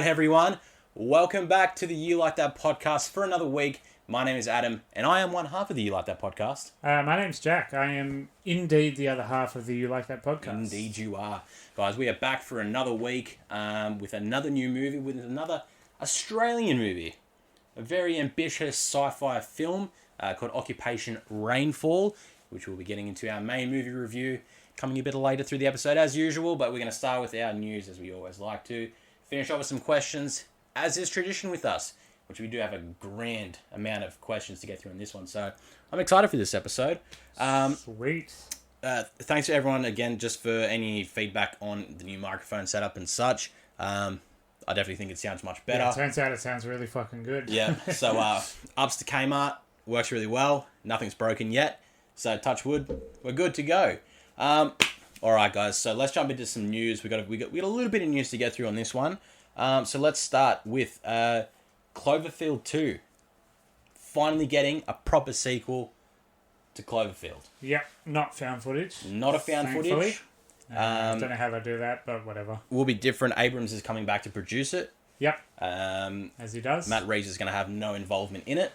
everyone. Welcome back to the You Like That podcast for another week. My name is Adam, and I am one half of the You Like That podcast. My name's Jack. I am indeed the other half of the You Like That podcast. Indeed you are. Guys, we are back for another week with another new movie, with another Australian movie. A very ambitious sci-fi film called Occupation Rainfall, which we'll be getting into our main movie review coming a bit later through the episode as usual, but we're going to start with our news as we always like to. Finish off with some questions, as is tradition with us, which we do have a grand amount of questions to get through in this one. So I'm excited for this episode. Sweet. Thanks to everyone again just for any feedback on the new microphone setup and such. I definitely think it sounds much better. Yeah, it turns out it sounds really fucking good. Yeah, so ups to Kmart, works really well. Nothing's broken yet. So touch wood, we're good to go. Alright guys, so let's jump into some news. We got a little bit of news to get through on this one. So let's start with Cloverfield 2. Finally getting a proper sequel to Cloverfield. Yep, not found footage. Not a found thankfully. footage. I don't know how they do that, but whatever. Will be different. Abrams is coming back to produce it. Yep. As he does. Matt Reeves is going to have no involvement in it.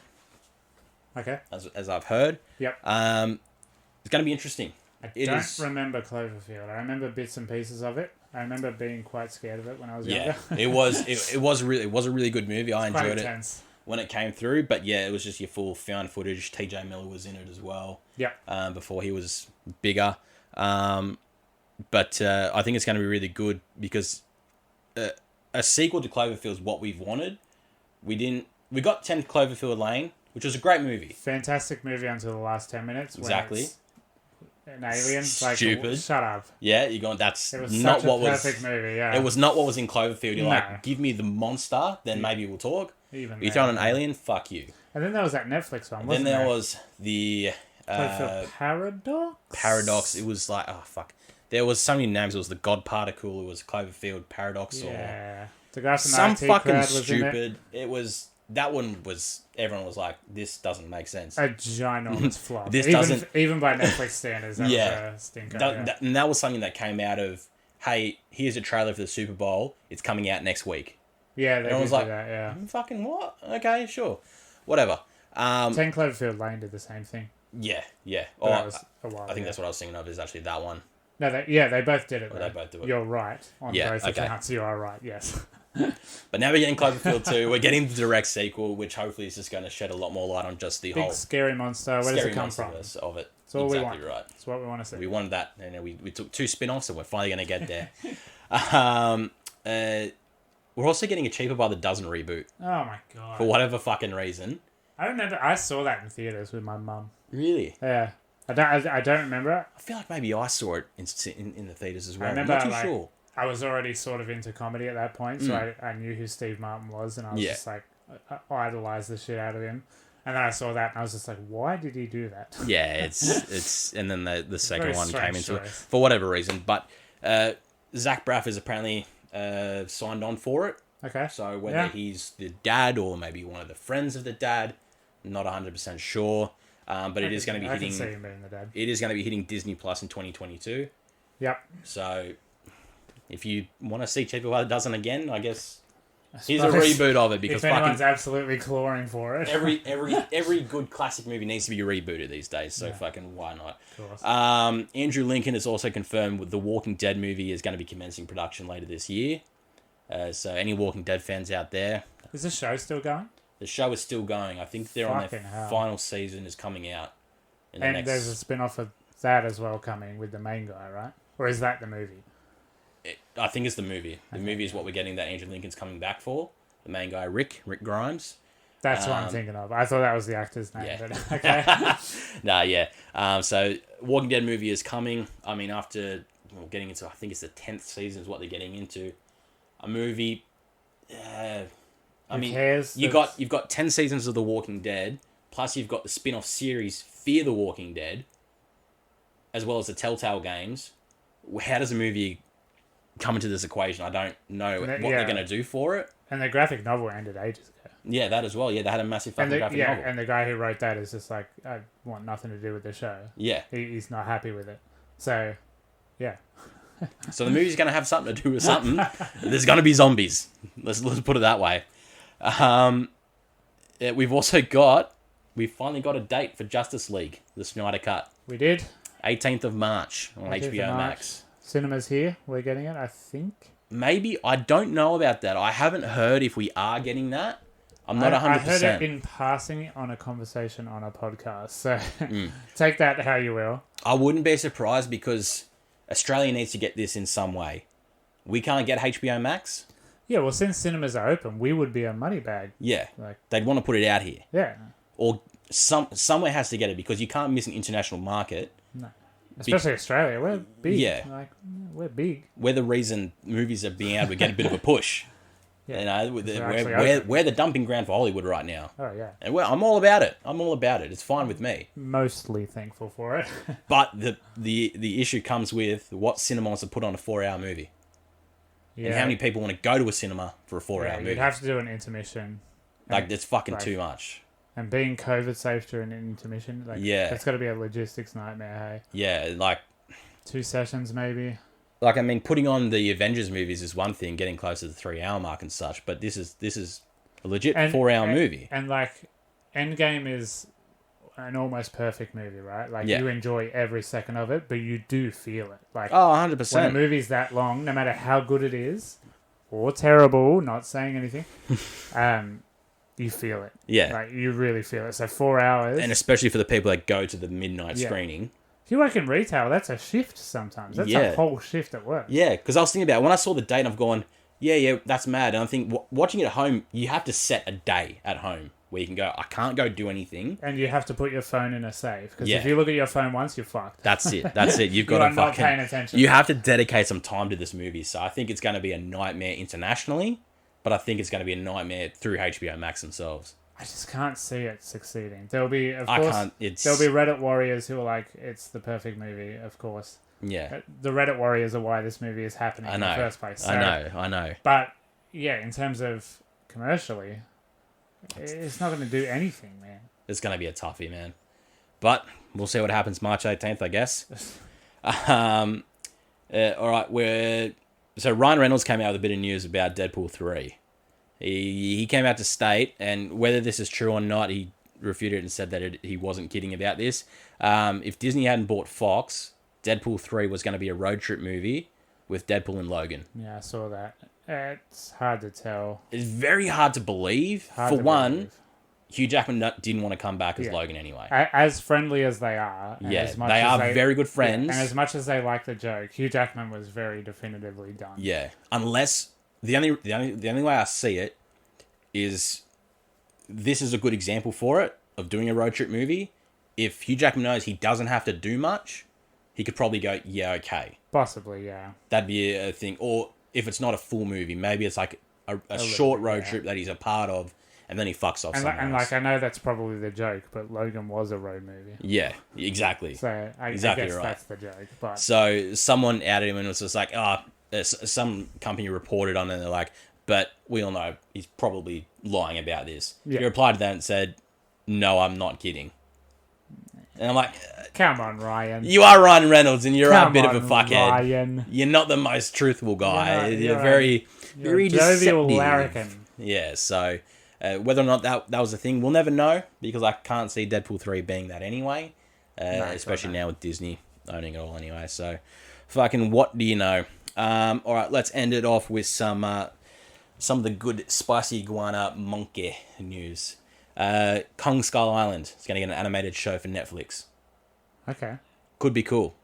Okay. As I've heard. Yep. It's going to be interesting. I don't remember Cloverfield. I remember bits and pieces of it. I remember being quite scared of it when I was younger. It was a really good movie. I enjoyed it when it came through. But yeah, it was just your full found footage. TJ Miller was in it as well. Yep. Before he was bigger. But I think it's going to be really good because a sequel to Cloverfield is what we've wanted. We got 10 Cloverfield Lane, which was a great movie. Fantastic movie until the last 10 minutes. Exactly. An alien. Stupid. Like, shut up. Yeah, you're going, that's it was not such what a perfect movie, yeah. It was not what was in Cloverfield. You're No. like, give me the monster, then maybe we'll talk. Even you throw an alien, fuck you. And then there was that Netflix one, Then there was the Cloverfield Paradox? Paradox. It was like, oh fuck. There was so many names. It was the God Particle. It was Cloverfield Paradox. Yeah. The guy from some the IT fucking crowd was stupid. It was, that one was, everyone was like, this doesn't make sense. A ginormous flop. This even by Netflix standards, that was a stinker. And that was something that came out of, hey, here's a trailer for the Super Bowl. It's coming out next week. Yeah, they did was like, that, yeah. Fucking what? Okay, sure. Whatever. 10 Cloverfield Lane did the same thing. Yeah. But that was a while I think that's what I was thinking of, is actually that one. No, they both did it. They both do it. You're right. On both accounts, you are right, yes. But now we're getting Cloverfield 2. We're getting the direct sequel, which hopefully is just going to shed a lot more light on just the Big whole scary monster. Where does it come from? Of it. That's all we want. Exactly right. That's what we want to see. We wanted that, and we took 2 spin-offs, and we're finally going to get there. We're also getting a Cheaper by the Dozen reboot. Oh my god. For whatever fucking reason. I remember I saw that in theaters with my mum. Really? Yeah. I don't remember it. I feel like maybe I saw it in the theaters as well. I remember, I'm not too sure. I was already sort of into comedy at that point, so I knew who Steve Martin was, and I was just like, I idolized the shit out of him. And then I saw that, and I was just like, why did he do that? Yeah, it's and then the second one came into it choice. for whatever reason. But Zach Braff is apparently signed on for it. Okay. So whether he's the dad or maybe one of the friends of the dad, not 100% sure. But it is going to be hitting. I can see him being the dad. It is going to be hitting Disney Plus in 2022. Yep. So if you want to see Cheaper by the Dozen again, I guess here's a reboot of it, because if anyone's absolutely clawing for it, every good classic movie needs to be rebooted these days. So fucking why not? Of course. Andrew Lincoln has also confirmed the Walking Dead movie is going to be commencing production later this year. So any Walking Dead fans out there, is the show still going? The show is still going. I think they're on their final season is coming out. There's a spin-off of that as well coming with the main guy, right? Or is that the movie? I think it's the movie. The movie is what we're getting that Andrew Lincoln's coming back for. The main guy, Rick Grimes. That's what I'm thinking of. I thought that was the actor's name. Yeah. But okay. So Walking Dead movie is coming. I mean, after getting into, I think it's the 10th season is what they're getting into. A movie... you've got 10 seasons of The Walking Dead, plus you've got the spin-off series Fear the Walking Dead, as well as the Telltale games. How does a movie come into this equation? I don't know what they're going to do for it. And the graphic novel ended ages ago. Yeah, that as well. Yeah, they had a massive fucking graphic novel. And the guy who wrote that is just like, I want nothing to do with the show. Yeah. He's not happy with it. So, yeah. So the movie's going to have something to do with something. There's going to be zombies. Let's put it that way. We finally got a date for Justice League, the Snyder Cut. We did. 18th of March on 18th HBO of March. Max. Cinemas here. We're getting it, I think. Maybe. I don't know about that. I haven't heard if we are getting that. I'm not 100%. I heard it in passing on a conversation on a podcast. So take that how you will. I wouldn't be surprised because Australia needs to get this in some way. We can't get HBO Max. Yeah, well, since cinemas are open, we would be a money bag. Yeah. They'd want to put it out here. Yeah. Or somewhere has to get it because you can't miss an international market. No. Especially Australia. We're big. Yeah. We're big. We're the reason movies are being able to get a bit of a push. Yeah. You know, we're the dumping ground for Hollywood right now. Oh, yeah. And I'm all about it. It's fine with me. Mostly thankful for it. But the issue comes with what cinema wants to put on a 4-hour movie. Yeah. And how many people want to go to a cinema for a 4-hour movie? You'd have to do an intermission. It's fucking too much. And being COVID safe during an intermission, it's got to be a logistics nightmare, hey? Yeah, 2 sessions maybe. Putting on the Avengers movies is one thing, getting close to the 3-hour mark and such, but this is a legit 4-hour movie. And Endgame is an almost perfect movie, right? You enjoy every second of it, but you do feel it. 100%. When a movie's that long, no matter how good it is, or terrible, not saying anything, you feel it. Yeah. You really feel it. So 4 hours. And especially for the people that go to the midnight screening. If you work in retail, that's a shift sometimes. That's a whole shift at work. Yeah, because I was thinking about it. When I saw the date, I've gone, yeah, that's mad. And I think watching it at home, you have to set a day at home where you can go, I can't go do anything. And you have to put your phone in a safe. Because if you look at your phone once, you're fucked. That's it. You've got to not paying attention. You have to dedicate some time to this movie. So I think it's going to be a nightmare internationally, but I think it's going to be a nightmare through HBO Max themselves. I just can't see it succeeding. There'll be, there'll be Reddit warriors who are like, it's the perfect movie, of course. Yeah. The Reddit warriors are why this movie is happening in the first place. So, I know. But, yeah, in terms of commercially, it's not going to do anything, man. It's going to be a toughie, man. But we'll see what happens March 18th, I guess. All right, so Ryan Reynolds came out with a bit of news about Deadpool 3. He came out to state, and whether this is true or not, he refuted it and said that he wasn't kidding about this. If Disney hadn't bought Fox, Deadpool 3 was going to be a road trip movie with Deadpool and Logan. Yeah, I saw that. It's hard to tell. It's very hard to believe. Hugh Jackman didn't want to come back as Logan anyway. As friendly as they are. They are very good friends. And as much as they like the joke, Hugh Jackman was very definitively done. Yeah, unless... The only way I see it is this is a good example for it, of doing a road trip movie. If Hugh Jackman knows he doesn't have to do much, he could probably go, yeah, okay. Possibly, yeah. That'd be a thing. Or if it's not a full movie, maybe it's like a short road trip that he's a part of, and then he fucks off somewhere else. I know that's probably the joke, but Logan was a road movie. Yeah, exactly. So I guess right. That's the joke. But so someone outed him and was just like, some company reported on it and they're like, but we all know he's probably lying about this. Yeah. He replied to that and said, no, I'm not kidding. And I'm like... Come on, Ryan. You are Ryan Reynolds and you're a bit of a fuckhead. Ryan. You're not the most truthful guy. You're very jovial larrikin. Yeah, so whether or not that was a thing, we'll never know because I can't see Deadpool 3 being that anyway. Especially now with Disney owning it all anyway. So, fucking what do you know? All right, let's end it off with some of the good spicy iguana monkey news. Kong Skull Island is going to get an animated show for Netflix. Okay. Could be cool.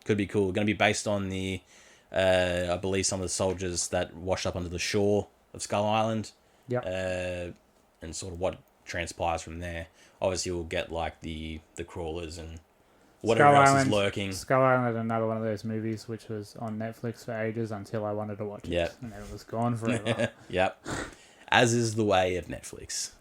Going to be based on the, I believe, some of the soldiers that washed up onto the shore of Skull Island. Yeah. And sort of what transpires from there. Obviously, we'll get like the crawlers and whatever else is lurking. Skull Island, another one of those movies which was on Netflix for ages until I wanted to watch it. And then it was gone forever. Yep. As is the way of Netflix.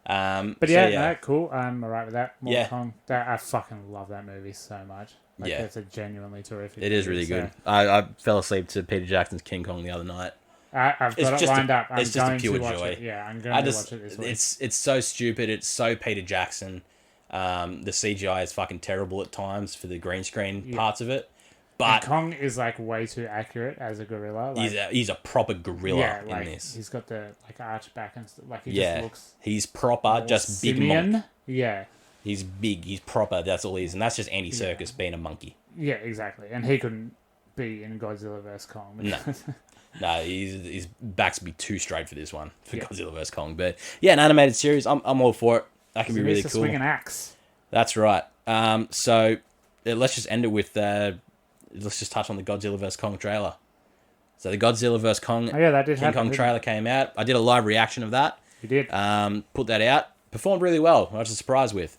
But no, cool. I'm alright with that. Kong. I fucking love that movie so much. It's a genuinely terrific movie. It is really good. I fell asleep to Peter Jackson's King Kong the other night. I've got it lined up. It's just a pure joy. Yeah, I'm going to watch it this week. It's so stupid. It's so Peter Jackson. The CGI is fucking terrible at times for the green screen parts of it. But Kong is like way too accurate as a gorilla. Like, he's a proper gorilla like, in this. He's got the like arch back and stuff. Like he Yeah, just looks. he's proper, just big simian. monk. Yeah. He's big. He's proper. That's all he is, and that's just Andy Serkis being a monkey. Yeah, exactly. And he couldn't be in Godzilla vs Kong. No. No, his back's be too straight for this one, for Godzilla vs Kong. But yeah, an animated series, I'm all for it. That can be really cool. Swing an axe. That's right. So let's just end it with let's just touch on the Godzilla vs Kong trailer. So the Godzilla vs Kong that did King happen, Kong trailer came out. I did a live reaction of that. You did. Put that out. Performed really well. I was surprised with.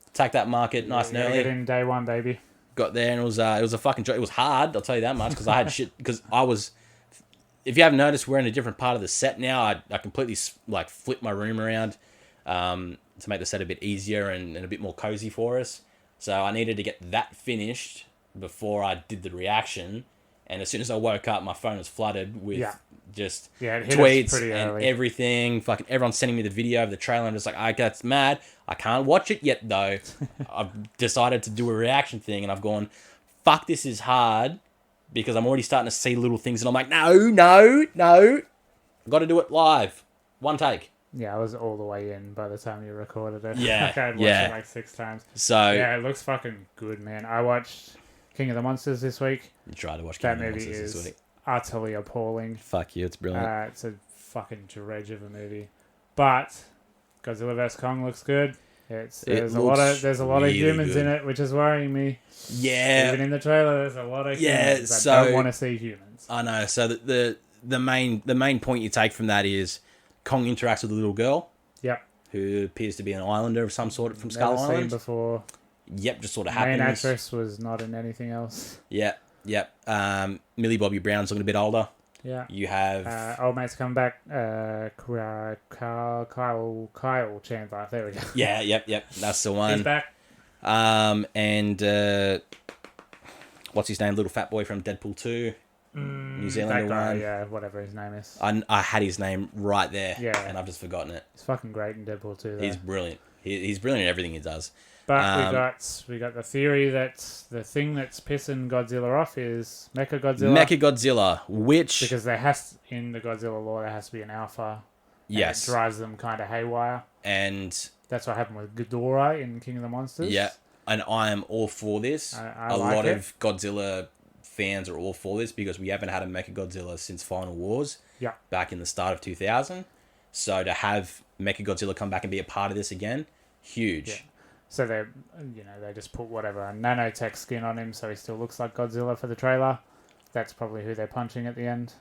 Attacked that market nice and early. Get in day one, baby. Got there and it was a fucking joke. It was hard, I'll tell you that much, because I had shit. Because I was, if you haven't noticed, we're in a different part of the set now. I completely like flipped my room around to make the set a bit easier and a bit more cozy for us. So I needed to get that finished before I did the reaction. And as soon as I woke up, my phone was flooded with just tweets and everything. Fucking everyone's sending me the video of the trailer. I'm just like, okay, that's mad. I can't watch it yet, though. I've decided to do a reaction thing, and I've gone, fuck, this is hard, because I'm already starting to see little things, and I'm like, no. I've got to do it live. One take. Yeah, I was all the way in by the time you recorded it. Yeah, like I'd watched it like 6 times. So yeah, it looks fucking good, man. I watched King of the Monsters this week. You tried to watch King of the Monsters this week. That movie is utterly appalling. Fuck you, it's brilliant. It's a fucking dredge of a movie. But Godzilla vs Kong looks good. There's a lot of humans in it, which is worrying me. Yeah. Even in the trailer, there's a lot of humans. I don't want to see humans. I know. So the main point you take from that is Kong interacts with a little girl. Yep. Who appears to be an islander of some sort from Skull Island. Never seen before. Yep, just sort of happens. Main actress was not in anything else. Yep. Millie Bobby Brown's looking a bit older. Yeah. You have... old mate's coming back. Kyle Chandler. There we go. Yeah, yep. That's the one. He's back. And... what's his name? Little fat boy from Deadpool 2. New Zealander one. Yeah, whatever his name is. I had his name right there. Yeah. And I've just forgotten it. He's fucking great in Deadpool 2, though. He's brilliant. He's brilliant at everything he does. But we got the theory that the thing that's pissing Godzilla off is Mechagodzilla. Mechagodzilla, which... Because in the Godzilla lore, there has to be an alpha. Yes. It drives them kind of haywire. And... That's what happened with Ghidorah in King of the Monsters. Yeah. And I am all for this. A lot of Godzilla fans are all for this because we haven't had a Mechagodzilla since Final Wars. Yeah. Back in the start of 2000. So to have Mechagodzilla come back and be a part of this again, huge. Yeah. So they just put whatever a nanotech skin on him, so he still looks like Godzilla for the trailer. That's probably who they're punching at the end,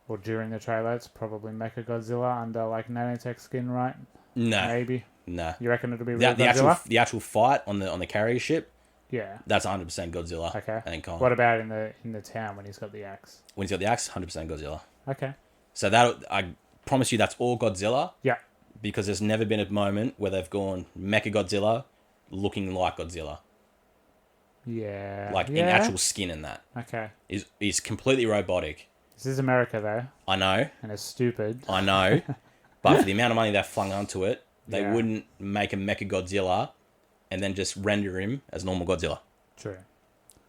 or during the trailer. It's probably Mechagodzilla under like nanotech skin, right? No, maybe. No. You reckon it'll be real Godzilla? The actual fight on the carrier ship. Yeah. That's 100% Godzilla. Okay. And Kong. What about in the town when he's got the axe? When he's got the axe, 100% Godzilla. Okay. So I promise you, that's all Godzilla. Yeah. Because there's never been a moment where they've gone Mechagodzilla looking like Godzilla. Yeah. Like in actual skin and that. Okay. He's completely robotic. This is America, though. I know. And it's stupid. I know. But for the amount of money they've flung onto it, they wouldn't make a Mechagodzilla and then just render him as normal Godzilla. True.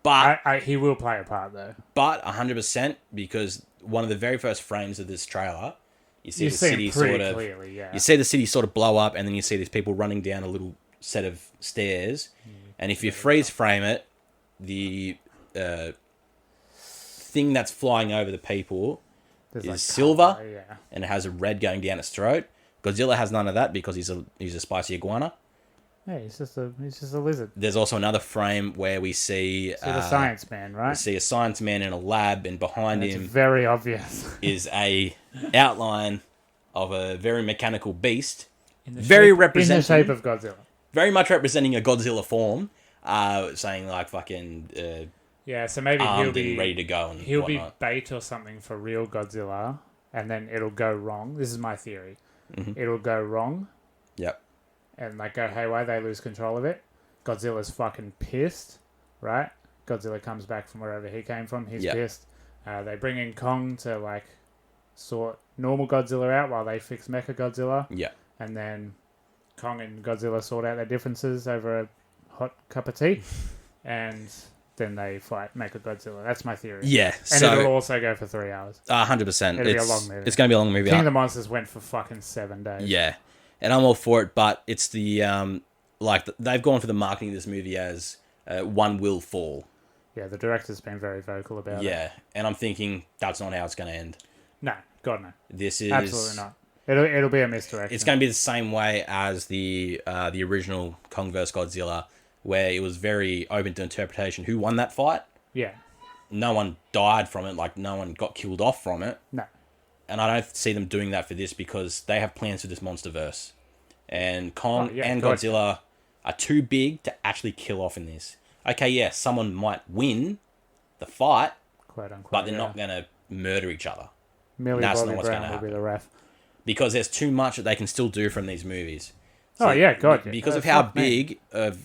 But he will play a part, though. But 100%, because one of the very first frames of this trailer... You see the city clearly, yeah. You see the city sort of blow up, and then you see these people running down a little set of stairs. And if you freeze frame it, the thing that's flying over the people is silver, and it has a red going down its throat. Godzilla has none of that because he's a spicy iguana. Yeah, he's just a lizard. There's also another frame where we see the science man, right? We see a science man in a lab, and behind him, very obvious, is a outline of a very mechanical beast, in the shape of Godzilla, very much representing a Godzilla form, saying like fucking so maybe he'll be ready to go, and he'll whatnot. be bait or something for real Godzilla, and then it'll go wrong. This is my theory. Mm-hmm. It'll go wrong. Yep. And like go haywire, they lose control of it. Godzilla's fucking pissed, right? Godzilla comes back from wherever he came from. He's pissed. They bring in Kong to like sort normal Godzilla out while they fix Mechagodzilla. Yeah. And then Kong and Godzilla sort out their differences over a hot cup of tea. And then they fight Mechagodzilla. That's my theory. Yeah, And so it'll also go for 3 hours. 100%. It'll be a long movie. It's going to be a long movie. King of the Monsters went for fucking 7 days. Yeah, and I'm all for it, but it's the they've gone for the marketing of this movie as one will fall. Yeah, the director's been very vocal about it. Yeah, and I'm thinking that's not how it's going to end. No, God no. This is Absolutely not. It'll be a misdirection. It's going to be the same way as the original Kong vs Godzilla, where it was very open to interpretation. Who won that fight? Yeah. No one died from it. Like, no one got killed off from it. No. And I don't see them doing that for this because they have plans for this monsterverse. And Kong and Godzilla are too big to actually kill off in this. Okay, yeah, someone might win the fight, quote unquote, but they're not going to murder each other. Millie That's Bobby not what's going to Brown will happen. be the ref. Because there's too much that they can still do from these movies. So God. Because of how big the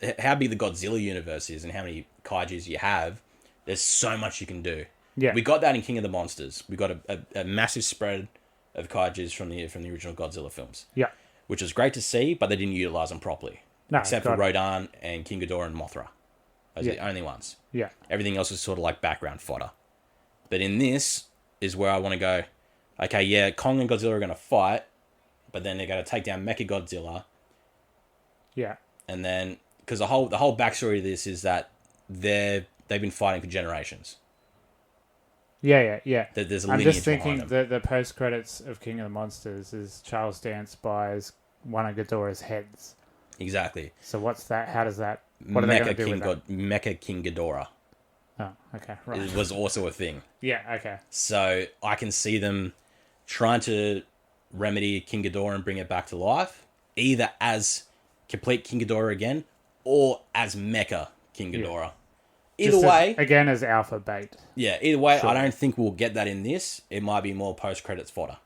Godzilla universe is and how many kaijus you have, there's so much you can do. Yeah. We got that in King of the Monsters. We got a massive spread of kaijus from the original Godzilla films. Yeah. Which was great to see, but they didn't utilize them properly. No, except for Rodan and King Ghidorah and Mothra. Those are the only ones. Yeah. Everything else is sort of like background fodder. But in this is where I want to go, okay, yeah, Kong and Godzilla are going to fight, but then they're going to take down Mechagodzilla. Yeah. And then, because the whole backstory of this is that they've been fighting for generations. Yeah. There's a I'm lineage just thinking behind them. the post credits of King of the Monsters is Charles Dance buys one of Ghidorah's heads. Exactly. So what's that? How does that? What are they going to do with that? Mecha King Ghidorah. Oh, okay, right. It was also a thing. Yeah, okay. So I can see them trying to remedy King Ghidorah and bring it back to life, either as complete King Ghidorah again, or as Mecha King Ghidorah. Yeah. Either way, again as alpha bait. Yeah, either way, Sure. I don't think we'll get that in this. It might be more post-credits fodder.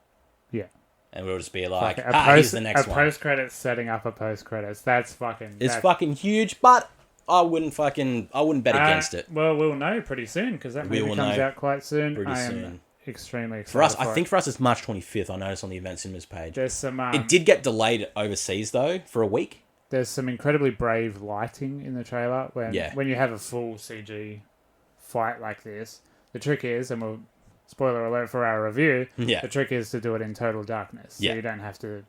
Yeah. And we'll just be like, here's here's the next one. Post credits setting up a post credits. That's fucking. It's fucking huge, but I wouldn't bet against it. Well, we'll know pretty soon because that movie comes out quite soon. Pretty I am soon. Extremely excited For us, I think for us it's March 25th. I noticed on the Event Cinemas page. There's some. It did get delayed overseas though for a week. There's some incredibly brave lighting in the trailer when you have a full CG fight like this. The trick is, and we'll spoiler alert for our review. Yeah. The trick is to do it in total darkness, so you don't have to.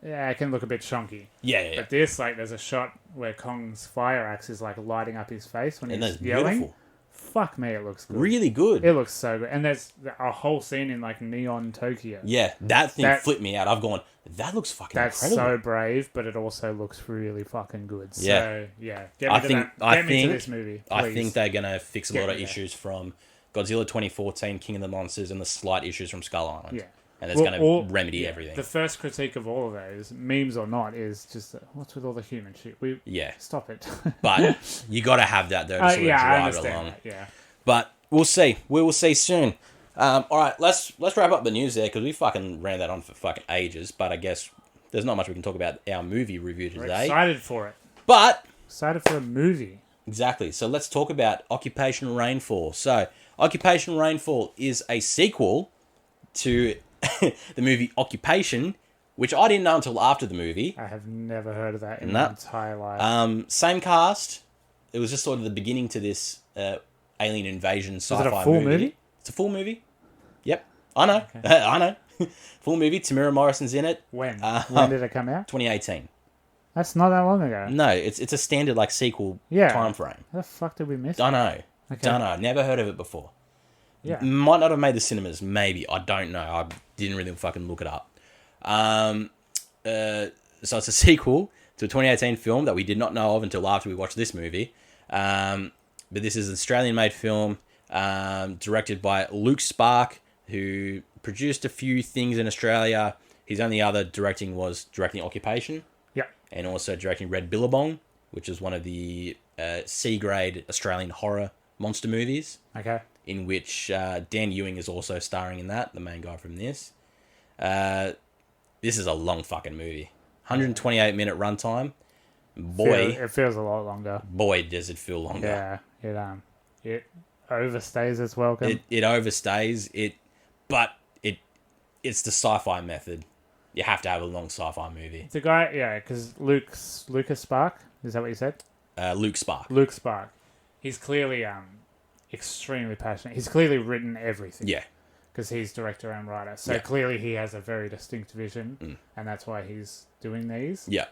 Yeah, it can look a bit shonky. Yeah. But this, like, there's a shot where Kong's fire axe is like lighting up his face when And he's that's yelling. beautiful. Fuck me, it looks good. Really good. It looks so good, and there's a whole scene in like neon Tokyo. Yeah, that thing flipped me out. I've gone, that looks fucking That's incredible. so brave, but it also looks really fucking good. Yeah. So yeah, get me to this movie. Please. I think they're gonna fix a lot of issues from Godzilla 2014, King of the Monsters, and the slight issues from Skull Island. Yeah. And it's gonna remedy everything. The first critique of all of those, memes or not, is just what's with all the human shit? Stop it. But you got to have that though to sort of drive it along. That, yeah. But we'll see. We will see soon. All right, let's wrap up the news there because we fucking ran that on for fucking ages. But I guess there's not much we can talk about our movie review today. We're excited for it. But excited for a movie. Exactly. So let's talk about Occupation Rainfall. So Occupation Rainfall is a sequel to the movie Occupation, which I didn't know until after the movie. I have never heard of that in my entire life. Same cast. It was just sort of the beginning to this alien invasion sci-fi movie. Is it a full movie? It's a full movie. Yep. I know. Okay. I know. Full movie. Tamira Morrison's in it. When? When did it come out? 2018. That's not that long ago. No, it's a standard like sequel time frame. How the fuck did we miss it? I know. Okay. Don't know. Never heard of it before. Yeah. Might not have made the cinemas. Maybe. I don't know. I didn't really fucking look it up. So it's a sequel to a 2018 film that we did not know of until after we watched this movie. But this is an Australian-made film directed by Luke Spark, who produced a few things in Australia. His only other directing was directing Occupation. Yeah. And also directing Red Billabong, which is one of the C-grade Australian horror monster movies. Okay. In which Dan Ewing is also starring in that, the main guy from this. This is a long fucking movie. 128-minute runtime. Boy, it feels a lot longer. Boy, does it feel longer. Yeah, it overstays its welcome. It overstays it, but it's the sci-fi method. You have to have a long sci-fi movie. It's a guy, because Lucas Spark, is that what you said? Luke Spark. Luke Spark. he's clearly extremely passionate. He's clearly written everything. Yeah. Because he's director and writer. So Yeah. clearly he has a very distinct vision, and that's why he's doing these. Yeah.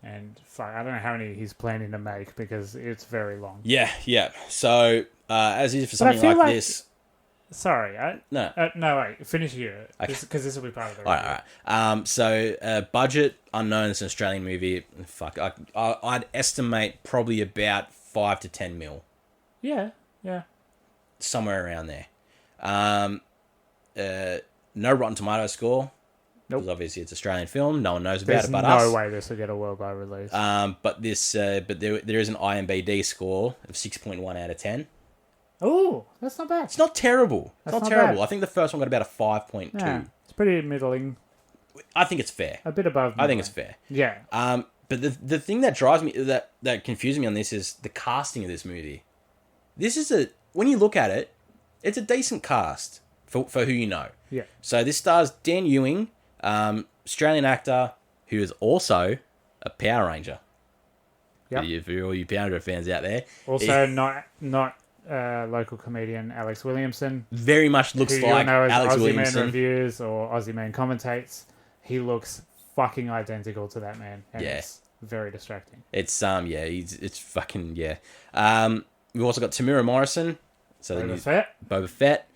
And fuck, I don't know how many he's planning to make because it's very long. Yeah, yeah. So, as is for something like this... Sorry, No. No, wait. Finish here. Okay. Because this will be part of the All review. right. So, budget, unknown. It's an Australian movie. Fuck. I'd estimate probably about 5 to 10 mil. Yeah, yeah. Somewhere around there. No Rotten Tomato score. Nope. Because obviously it's Australian film. No one knows about There's it but us. no way this will get a worldwide release. But there is an IMDb score of 6.1 out of 10. Oh, that's not bad. It's not terrible. It's That's not not terrible. bad. I think the first one got about a 5.2. Yeah, it's pretty middling. I think it's fair. A bit above I think middling. it's fair. Yeah. But the thing that drives me, that confuses me on this is the casting of this movie. This is when you look at it, it's a decent cast for who you know. Yeah. So this stars Dan Ewing, Australian actor who is also a Power Ranger. Yep. For all you Power Ranger fans out there. Also, not local comedian Alex Williamson. Very much looks who like you know as Alex Aussie Williamson. Man Reviews or Aussie Man Commentates. He looks fucking identical to that man. And Yeah. it's very distracting. It's it's fucking we've also got Tamira Morrison. So Boba Fett.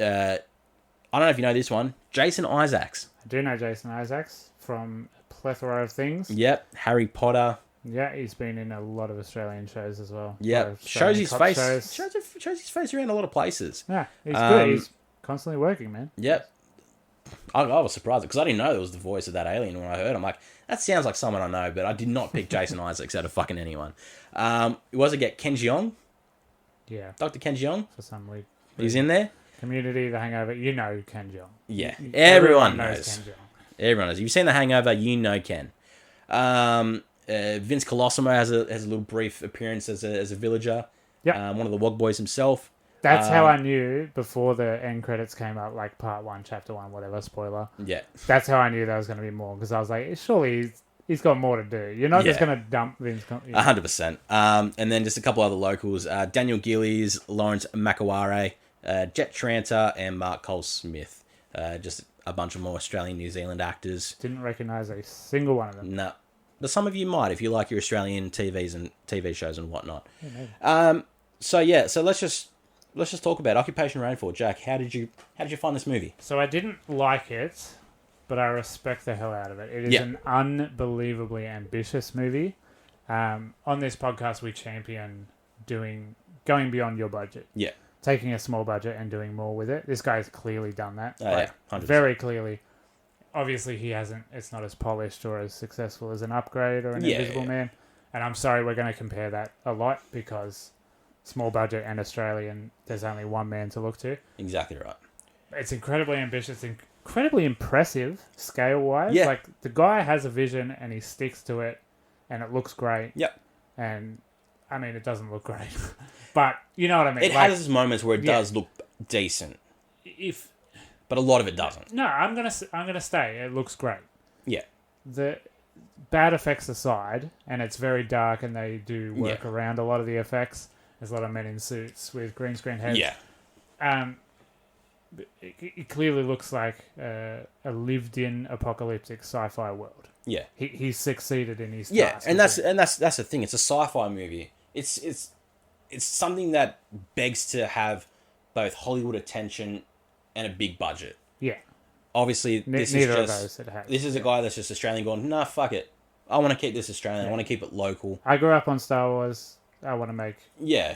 I don't know if you know this one. Jason Isaacs. I do know Jason Isaacs from a plethora of things. Yep. Harry Potter. Yeah, he's been in a lot of Australian shows as well. Yeah, shows his face. Shows his face around a lot of places. Yeah, he's good. He's constantly working, man. Yep. I was surprised because I didn't know there was the voice of that alien when I heard. I'm like, that sounds like someone I know, but I did not pick Jason Isaacs out of fucking anyone. We also get Ken Jeong. Yeah, Dr. Ken Jeong. for some reason. He's in there. Community, The Hangover. You know Ken Jeong. Yeah, Everyone knows. Ken Jeong. Everyone knows. If you've seen The Hangover, you know Ken. Vince Colosimo has a little brief appearance as a villager. Yeah. One of the Wog Boys himself. That's how I knew before the end credits came up, like part 1, chapter 1, whatever, spoiler. Yeah. That's how I knew there was going to be more, because I was like, surely he's got more to do. You're not just going to dump Vince. 100%. And then just a couple other locals: Daniel Gillies, Lawrence Makaware, Jet Tranter, and Mark Cole Smith. Just a bunch of more Australian, New Zealand actors. Didn't recognise a single one of them. No. But some of you might if you like your Australian TVs and TV shows and whatnot. Yeah, So let's just talk about Occupation Rainfall. Jack, how did you find this movie? So I didn't like it, but I respect the hell out of it. It is an unbelievably ambitious movie. On this podcast, we champion going beyond your budget. Yeah. Taking a small budget and doing more with it. This guy's clearly done that. Oh, yeah, 100%. Very clearly. Obviously, he hasn't. It's not as polished or as successful as an Upgrade or an Invisible Man. And I'm sorry, we're going to compare that a lot because small budget and Australian, there's only one man to look to. Exactly right. It's incredibly ambitious, incredibly impressive scale-wise. Yeah. Like, the guy has a vision and he sticks to it and it looks great. Yep. And, I mean, it doesn't look great. But, you know what I mean? It has its moments where it does look decent. But a lot of it doesn't. No, I'm gonna stay. It looks great. Yeah. The bad effects aside, and it's very dark, and they do work around a lot of the effects. There's a lot of men in suits with green screen heads. Yeah. It clearly looks like a lived-in apocalyptic sci-fi world. Yeah. He's succeeded in his task. And that's the thing. It's a sci-fi movie. It's something that begs to have both Hollywood attention and a big budget. Yeah. Obviously, neither of those it has. This is a guy that's just Australian going, nah, fuck it. I want to keep this Australian. I want to keep it local. I grew up on Star Wars. I want to make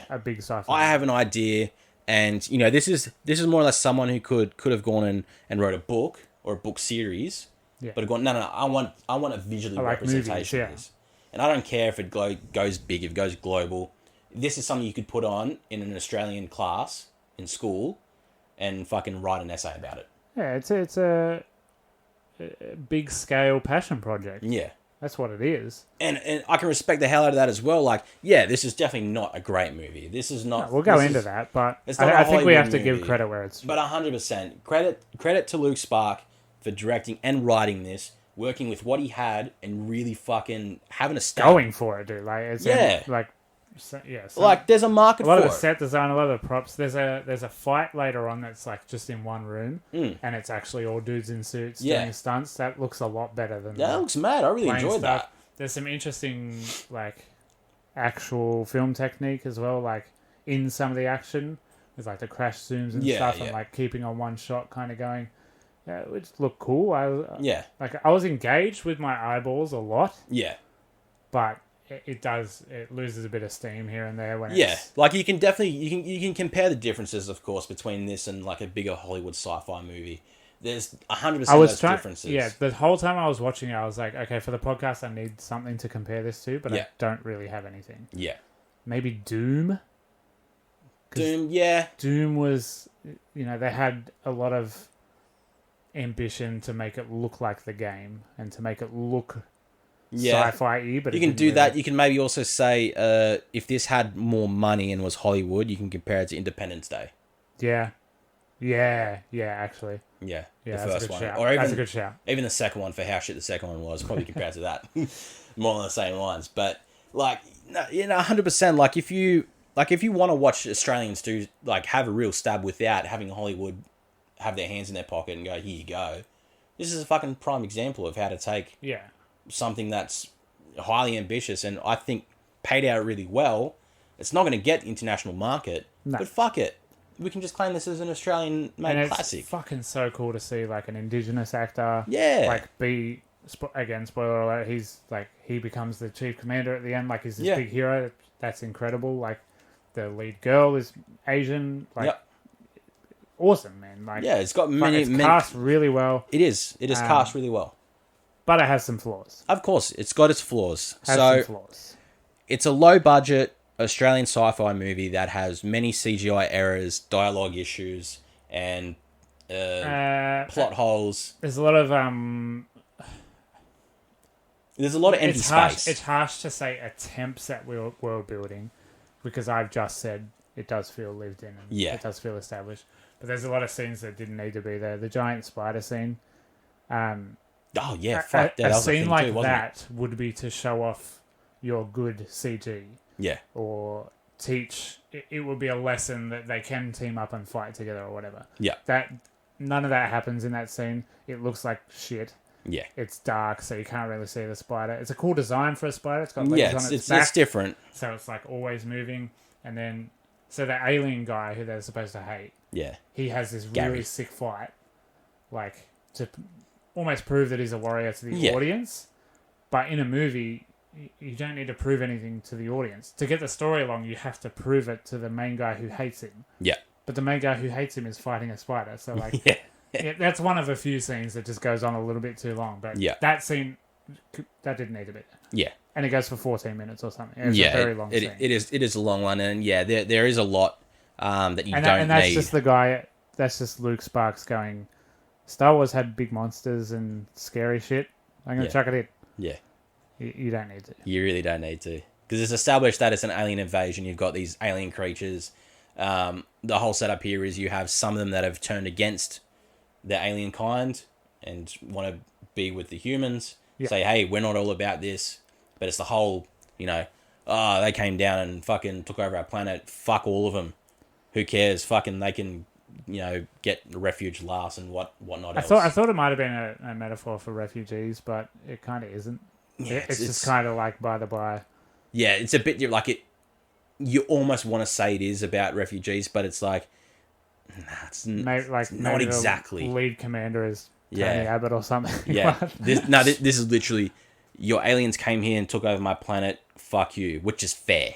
a big sci-fi. I have an idea, and this is more or less someone who could have gone and wrote a book or a book series, but have gone, no, I want a visually representation of this, and I don't care if it goes big, if it goes global. This is something you could put on in an Australian class in school, and fucking write an essay about it. Yeah, it's a big scale passion project. Yeah. That's what it is. And I can respect the hell out of that as well. Like, this is definitely not a great movie. This is not... No, we'll go into that, but I think we have to give credit where it's... But 100%. Credit to Luke Spark for directing and writing this, working with what he had, and really fucking having a start. Going for it, dude. Like, Like, there's a market for it. A lot of the set design, a lot of the props. There's a fight later on that's like just in one room, and it's actually all dudes in suits doing stunts. That looks a lot better than that looks mad. I really enjoyed that. There's some interesting like actual film technique as well, like in some of the action with like the crash zooms and stuff, and like keeping on one shot, kind of going. Yeah, it would look cool. I was engaged with my eyeballs a lot. Yeah, but it loses a bit of steam here and there when like you can definitely you can compare the differences, of course, between this and like a bigger Hollywood sci-fi movie. There's 100% those differences. Yeah, the whole time I was watching it, I was like, okay, for the podcast, I need something to compare this to, but I don't really have anything. Yeah, maybe Doom. Doom was, they had a lot of ambition to make it look like the game and to make it look sci-fi-y, but you can do that. You can maybe also say if this had more money and was Hollywood, you can compare it to Independence Day. Actually. Yeah, the first one. Shout. Or even, that's a good shout. Even the second one, for how shit the second one was, probably compared to that. More on the same lines. But, 100%, like, if you want to watch Australians do, like, have a real stab without having Hollywood have their hands in their pocket and go, here you go. This is a fucking prime example of how to take something that's highly ambitious and I think paid out really well. It's not going to get the international market, but fuck it. We can just claim this as an Australian-made classic. It's fucking so cool to see, like, an Indigenous actor, again, spoiler alert, he becomes the chief commander at the end, like, he's this big hero. That's incredible. Like, the lead girl is Asian, awesome, man. Like, it's got many cast really well. It is cast really well. But it has some flaws. Of course, it's got its flaws. It's a low-budget Australian sci-fi movie that has many CGI errors, dialogue issues, and plot holes. There's a lot of empty space. It's harsh to say attempts at world building, because I've just said it does feel lived in and it does feel established. But there's a lot of scenes that didn't need to be there. The giant spider scene. Fuck that. A scene like that would be to show off your good CG. Yeah. Or teach. It would be a lesson that they can team up and fight together or whatever. Yeah. None of that happens in that scene. It looks like shit. Yeah. It's dark, so you can't really see the spider. It's a cool design for a spider. It's got legs on its back. It's different. So it's like always moving. And then, so the alien guy who they're supposed to hate. Yeah. He has this really sick fight. Like, to almost prove that he's a warrior to the audience. But in a movie, you don't need to prove anything to the audience. To get the story along, you have to prove it to the main guy who hates him. Yeah. But the main guy who hates him is fighting a spider. So, like, that's one of a few scenes that just goes on a little bit too long. But that scene, that didn't need to be there. Yeah. And it goes for 14 minutes or something. It's a very long scene. It is a long one. And, there is a lot that you don't need. And that's just the guy, that's just Luke Sparks going, Star Wars had big monsters and scary shit. I'm going to chuck it in. Yeah. You don't need to. You really don't need to. Because it's established that it's an alien invasion. You've got these alien creatures. The whole setup here is you have some of them that have turned against the alien kind and want to be with the humans. Yep. Say, hey, we're not all about this. But it's the whole, they came down and fucking took over our planet. Fuck all of them. Who cares? Fucking they can, get refuge last and whatnot else. I thought it might have been a metaphor for refugees, but it kind of isn't. Yeah, it's just kind of like by the by. Yeah, it's a bit like it. You almost want to say it is about refugees, but it's like, it's not exactly. The lead commander is Tony Abbott or something. Yeah, this is literally your aliens came here and took over my planet. Fuck you, which is fair.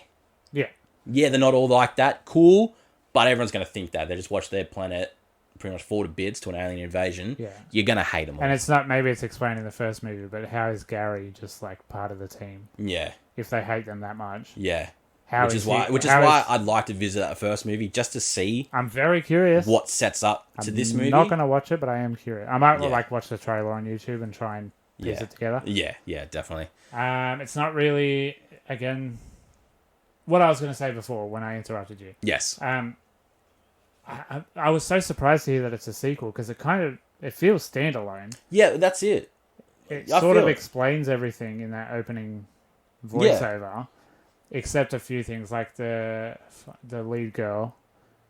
Yeah, they're not all like that. Cool, but everyone's gonna think that they just watch their planet pretty much fall to bits to an alien invasion, you're going to hate them all. And it's not, maybe it's explained in the first movie, but how is Gary just like part of the team? Yeah. If they hate them that much. Yeah. Which is why I'd like to visit that first movie just to see. I'm very curious what sets up to this movie. I'm not going to watch it, but I am curious. I might watch the trailer on YouTube and try and piece it together. Yeah, definitely. It's not really, again, what I was going to say before when I interrupted you. Yes. I was so surprised to hear that it's a sequel because it feels standalone. Yeah, that's it. It sort of explains everything in that opening voiceover. except a few things like the lead girl.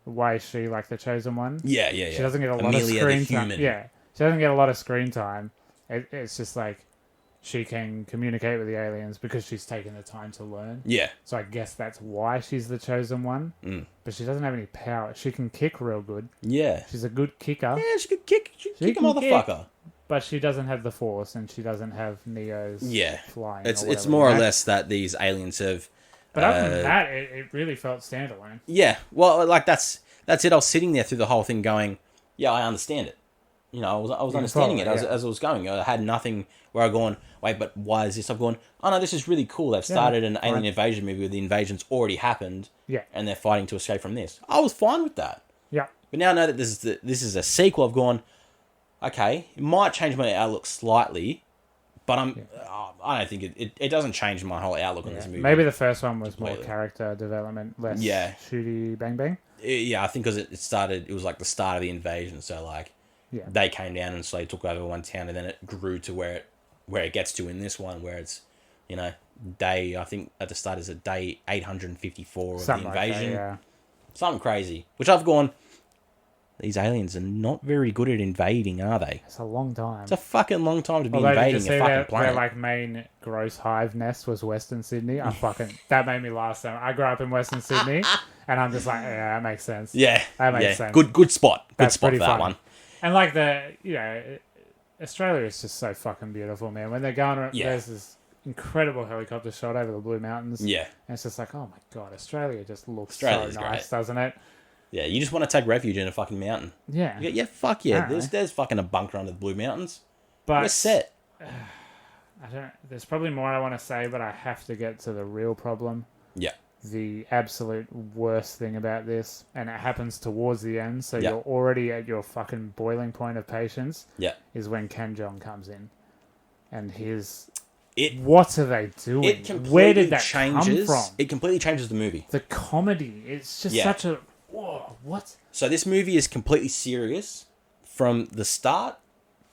Why is she like the chosen one? Yeah, yeah, yeah. She doesn't get a lot Amelia, of the screen time. human. Yeah, she doesn't get a lot of screen time. It's just like she can communicate with the aliens because she's taken the time to learn. Yeah. So I guess that's why she's the chosen one. Mm. But she doesn't have any power. She can kick real good. Yeah. She's a good kicker. Yeah, she could kick. She kick a can motherfucker. But she doesn't have the Force, and she doesn't have Neo's flying. It's more or less that these aliens have. But other than that, it really felt standalone. Yeah, well, like that's it. I was sitting there through the whole thing, going, "Yeah, I understand it." You know, I was understanding it as I was going. I had nothing where I'm going, "Wait, but why is this?" I've gone, "Oh no, this is really cool. They've started an alien invasion movie where the invasion's already happened, and they're fighting to escape from this." I was fine with that. Yeah. But now I know that this is a sequel. I've gone, okay, it might change my outlook slightly, but I don't think it doesn't change my whole outlook on this movie. Maybe the first one was more character development, less shooty bang bang. Yeah, I think because it was like the start of the invasion, so like they came down and slowly took over one town, and then it grew to where it gets to in this one, where it's, you know, I think at the start is day 854 of Something the invasion. like that, Something crazy. Which I've gone, these aliens are not very good at invading, are they? It's a long time. It's a fucking long time to be invading a fucking planet. Their like main gross hive nest was Western Sydney. That made me laugh. So I grew up in Western Sydney, and I'm just like, yeah, that makes sense. Yeah, that makes sense. Good spot. That's spot for that funny. One. And like Australia is just so fucking beautiful, man. When they're going around, there's this incredible helicopter shot over the Blue Mountains. Yeah, and it's just like, oh my god, Australia just looks so nice, great. Doesn't it? Yeah, you just want to take refuge in a fucking mountain. Yeah. Yeah, fuck yeah. There's fucking a bunker under the Blue Mountains. But we're set. There's probably more I want to say, but I have to get to the real problem. Yeah. The absolute worst thing about this, and it happens towards the end, so you're already at your fucking boiling point of patience. Yeah. Is when Ken Jeong comes in, and what are they doing? Where did that come from? It completely changes the movie. The comedy. It's just such a... Whoa, what? So this movie is completely serious from the start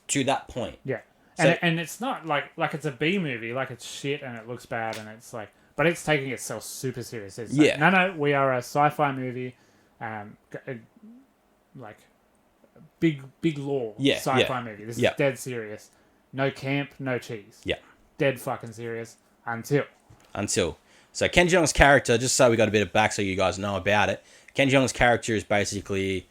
to that point. Yeah. And it's not like it's a B movie, like it's shit and it looks bad and it's like... But it's taking itself super serious. It's like, no, we are a sci-fi movie, like big lore sci-fi movie. This is dead serious. No camp, no cheese. Yeah. Dead fucking serious until. So Ken Jeong's character, just so we got a bit of back so you guys know about it, Ken Jeong's character is basically,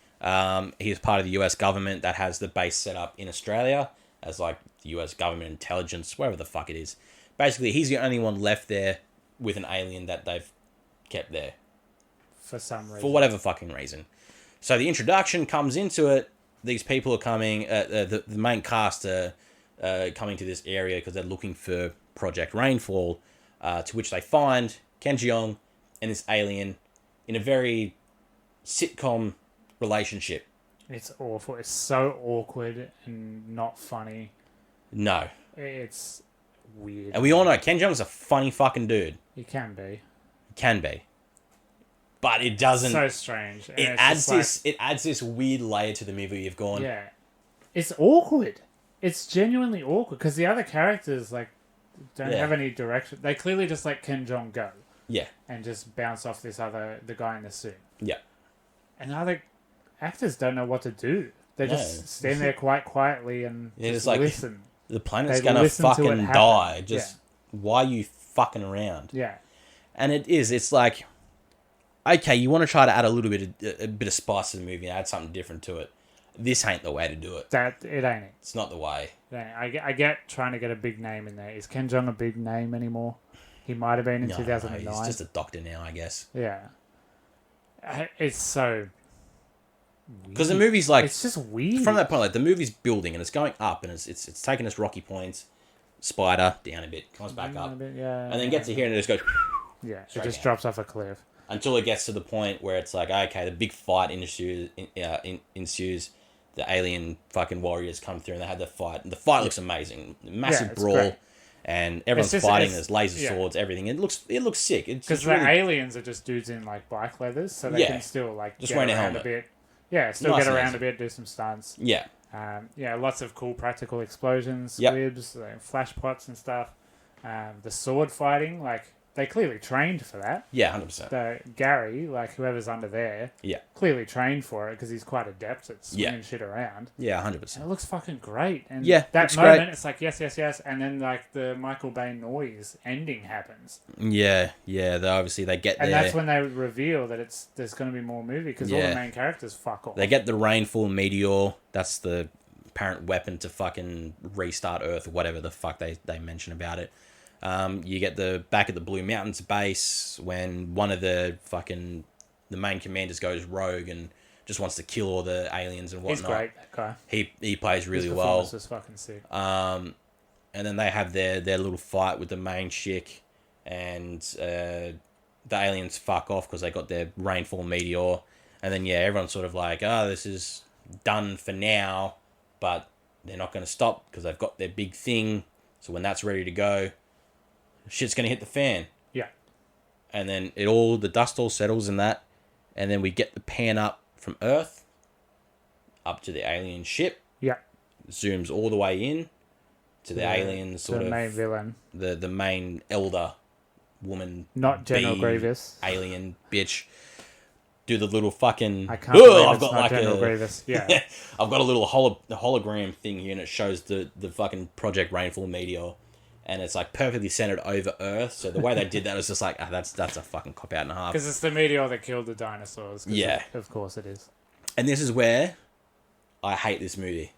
he's part of the US government that has the base set up in Australia as like the US government intelligence, whatever the fuck it is. Basically, he's the only one left there with an alien that they've kept there. For some reason. For whatever fucking reason. So the introduction comes into it. These people are coming, the main cast are coming to this area because they're looking for Project Rainfall, to which they find Ken Jeong and this alien in a very sitcom relationship. It's awful. It's so awkward and not funny. No. It's weird. And we all know Ken Jeong's a funny fucking dude. He can be. But it doesn't... So strange. It adds this weird layer to the movie. You've gone... Yeah. It's awkward. It's genuinely awkward because the other characters like don't have any direction. They clearly just let Ken Jeong go. Yeah. And just bounce off the guy in the suit. Yeah. And other actors don't know what to do. They just stand there quite quietly and just like, listen. The planet's gonna fucking die. Just why are you fucking around? Yeah. And it's like, okay, you want to try to add a bit of spice to the movie and add something different to it. This ain't the way to do it. It ain't it. It's not the way. I get trying to get a big name in there. Is Ken Jeong a big name anymore? He might have been in 2009. No, he's just a doctor now, I guess. Yeah. It's so... Because the movie's like... It's just weird. From that point, like, the movie's building and it's going up and it's taking us rocky points. Spider, down a bit, comes back up. And then gets to here and it just goes... Yeah, it just drops off a cliff. Until it gets to the point where it's like, okay, the big fight ensues. The alien fucking warriors come through and they have the fight. And the fight looks amazing. Massive brawl. Great. And everyone's fighting. There's laser swords, everything. It looks sick. Because the aliens are just dudes in like bike leathers, so they can still like just get around a bit. Yeah, still get around a bit, do some stunts. Yeah. Lots of cool practical explosions, squibs, flash pots and stuff. The sword fighting, like they clearly trained for that. Yeah, 100%. So Gary, like whoever's under there, Yeah. clearly trained for it because he's quite adept at swinging Yeah. shit around. Yeah, And 100%. it looks fucking great. And Yeah, that looks moment, great. it's like, yes, yes, yes. And then, like, the Michael Bay noise ending happens. Yeah, yeah. They get And there. that's when they reveal that there's going to be more movie because all the main characters fuck off. They get the Rainfall meteor. That's the apparent weapon to fucking restart Earth or whatever the fuck they mention about it. You get back at the Blue Mountains base when one of the main commanders goes rogue and just wants to kill all the aliens and whatnot. He's great, that guy. He plays really His well. performance was fucking sick. And then they have their little fight with the main chick, and the aliens fuck off because they got their Rainfall meteor. And then everyone's sort of like, oh, this is done for now, but they're not going to stop because they've got their big thing. So when that's ready to go, shit's going to hit the fan. Yeah. And then the dust all settles in that, and then we get the pan up from Earth up to the alien ship. Yeah. Zooms all the way in to the aliens, sort of the main villain, the main elder woman, not General Grievous, alien bitch. Do the little fucking. I can't believe I've it's got not like General Grievous. Yeah. I've got a little hologram thing here, and it shows the fucking Project Rainfall meteor, and it's like perfectly centered over Earth. So the way they did that was just like, that's a fucking cop out and a half. Because it's the meteor that killed the dinosaurs. Yeah, of course it is. And this is where I hate this movie.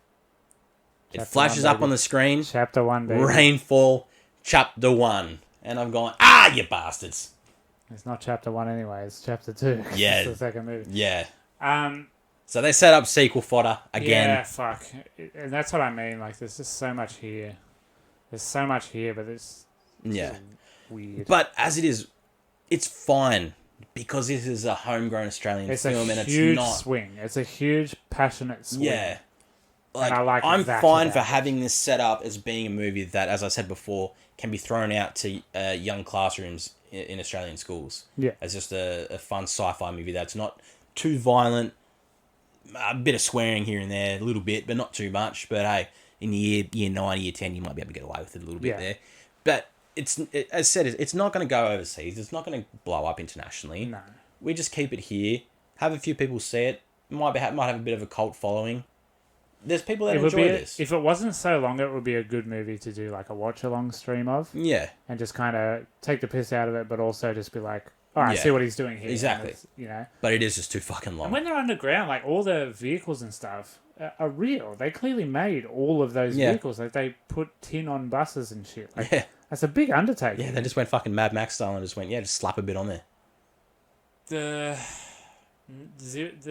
It Chapter flashes 1, up on the screen. Chapter 1, baby. Rainfall, Chapter 1, and I'm going, you bastards. It's not Chapter 1 anyway. It's Chapter 2. Yeah, it's the second movie. Yeah. Um. So they set up sequel fodder again. Yeah, fuck. And that's what I mean. Like, there's just so much here. There's so much here, but it's weird. But as it is, it's fine because this is a homegrown Australian film, and it's not. It's a huge swing. It's a huge, passionate swing. Yeah. Like, I'm that fine for having this set up as being a movie that, as I said before, can be thrown out to young classrooms in Australian schools. Yeah. As just a fun sci-fi movie that's not too violent, a bit of swearing here and there, a little bit, but not too much. But hey, in year 9, year 10, you might be able to get away with it a little bit there. But as I said, it's not going to go overseas. It's not going to blow up internationally. No. We just keep it here, have a few people see it, might have a bit of a cult following. There's people that enjoy this. If it wasn't so long, it would be a good movie to do like a watch-along stream of. Yeah. And just kind of take the piss out of it, but also just be like, all right, see what he's doing here. Exactly. But it is just too fucking long. And when they're underground, like all the vehicles and stuff are real. They clearly made all of those vehicles. Like they put tin on buses and shit. Like, that's a big undertaking. Yeah, they just went fucking Mad Max style and just went, just slap a bit on there. The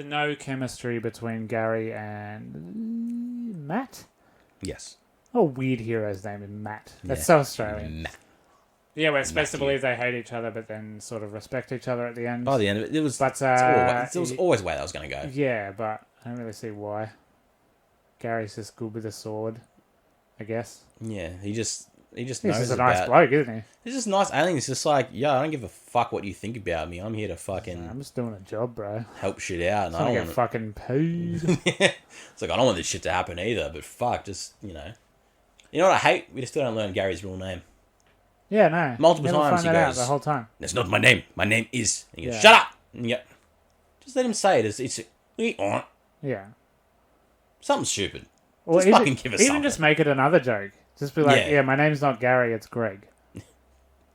no chemistry between Gary and Matt? Yes. Oh, weird hero's name is Matt. That's so Australian. Matt. Yeah, we're supposed to believe they hate each other, but then sort of respect each other at the end. By the end of it, it was, but, it was always the way that was going to go. Yeah, but I don't really see why. Gary's just good with a sword, I guess. Yeah, he just knows He's just a nice bloke, isn't he? He's just a nice alien. He's just like, I don't give a fuck what you think about me. I'm here to fucking... I'm just doing a job, bro. Help shit out. And I don't get fucking paid. It's like, I don't want this shit to happen either, but fuck, just, You know what I hate? We just still don't learn Gary's real name. Yeah, no. Multiple Never times find he that goes, out the whole time. That's not my name. My name is... And he goes, shut up! And just let him say it. It's yeah. something stupid. Or just fucking give us even something. Just make it another joke. Just be like, my name's not Gary, it's Greg.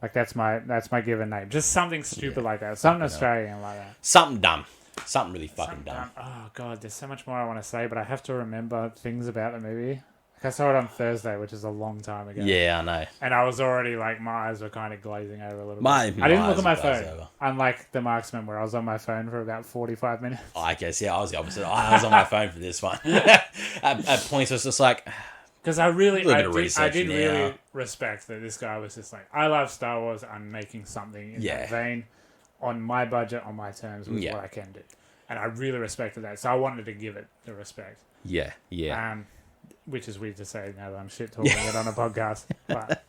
Like that's my given name. Just something stupid like that. Something Australian like that. Something dumb. Something really fucking dumb. Oh god, there's so much more I want to say, but I have to remember things about the movie. Like I saw it on Thursday, which is a long time ago. Yeah, I know. And I was already like, my eyes were kind of glazing over a little bit. I didn't look at my phone. Unlike The Marksman, where I was on my phone for about 45 minutes. I guess, I was the opposite. I was on my phone for this one. At points, it was just like... Because I did really respect that this guy was just like, I love Star Wars, I'm making something in that vein, on my budget, on my terms, with what I can do. And I really respected that, so I wanted to give it the respect. Yeah. Which is weird to say now that I'm shit talking it on a podcast. But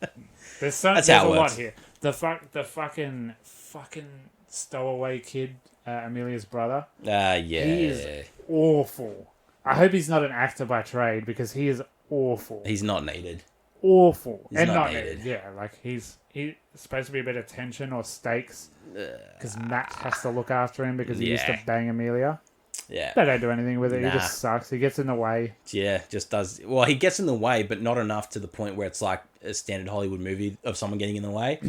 there's a lot here. The fucking stowaway kid, Amelia's brother. He is awful. I hope he's not an actor by trade because he is awful. He's not needed. awful. He's not needed. Yeah, like he's supposed to be a bit of tension or stakes because Matt has to look after him because he used to bang Amelia. Yeah. They don't do anything with it. Nah. He just sucks. He gets in the way. Yeah, just does. Well, he gets in the way, but not enough to the point where it's like a standard Hollywood movie of someone getting in the way.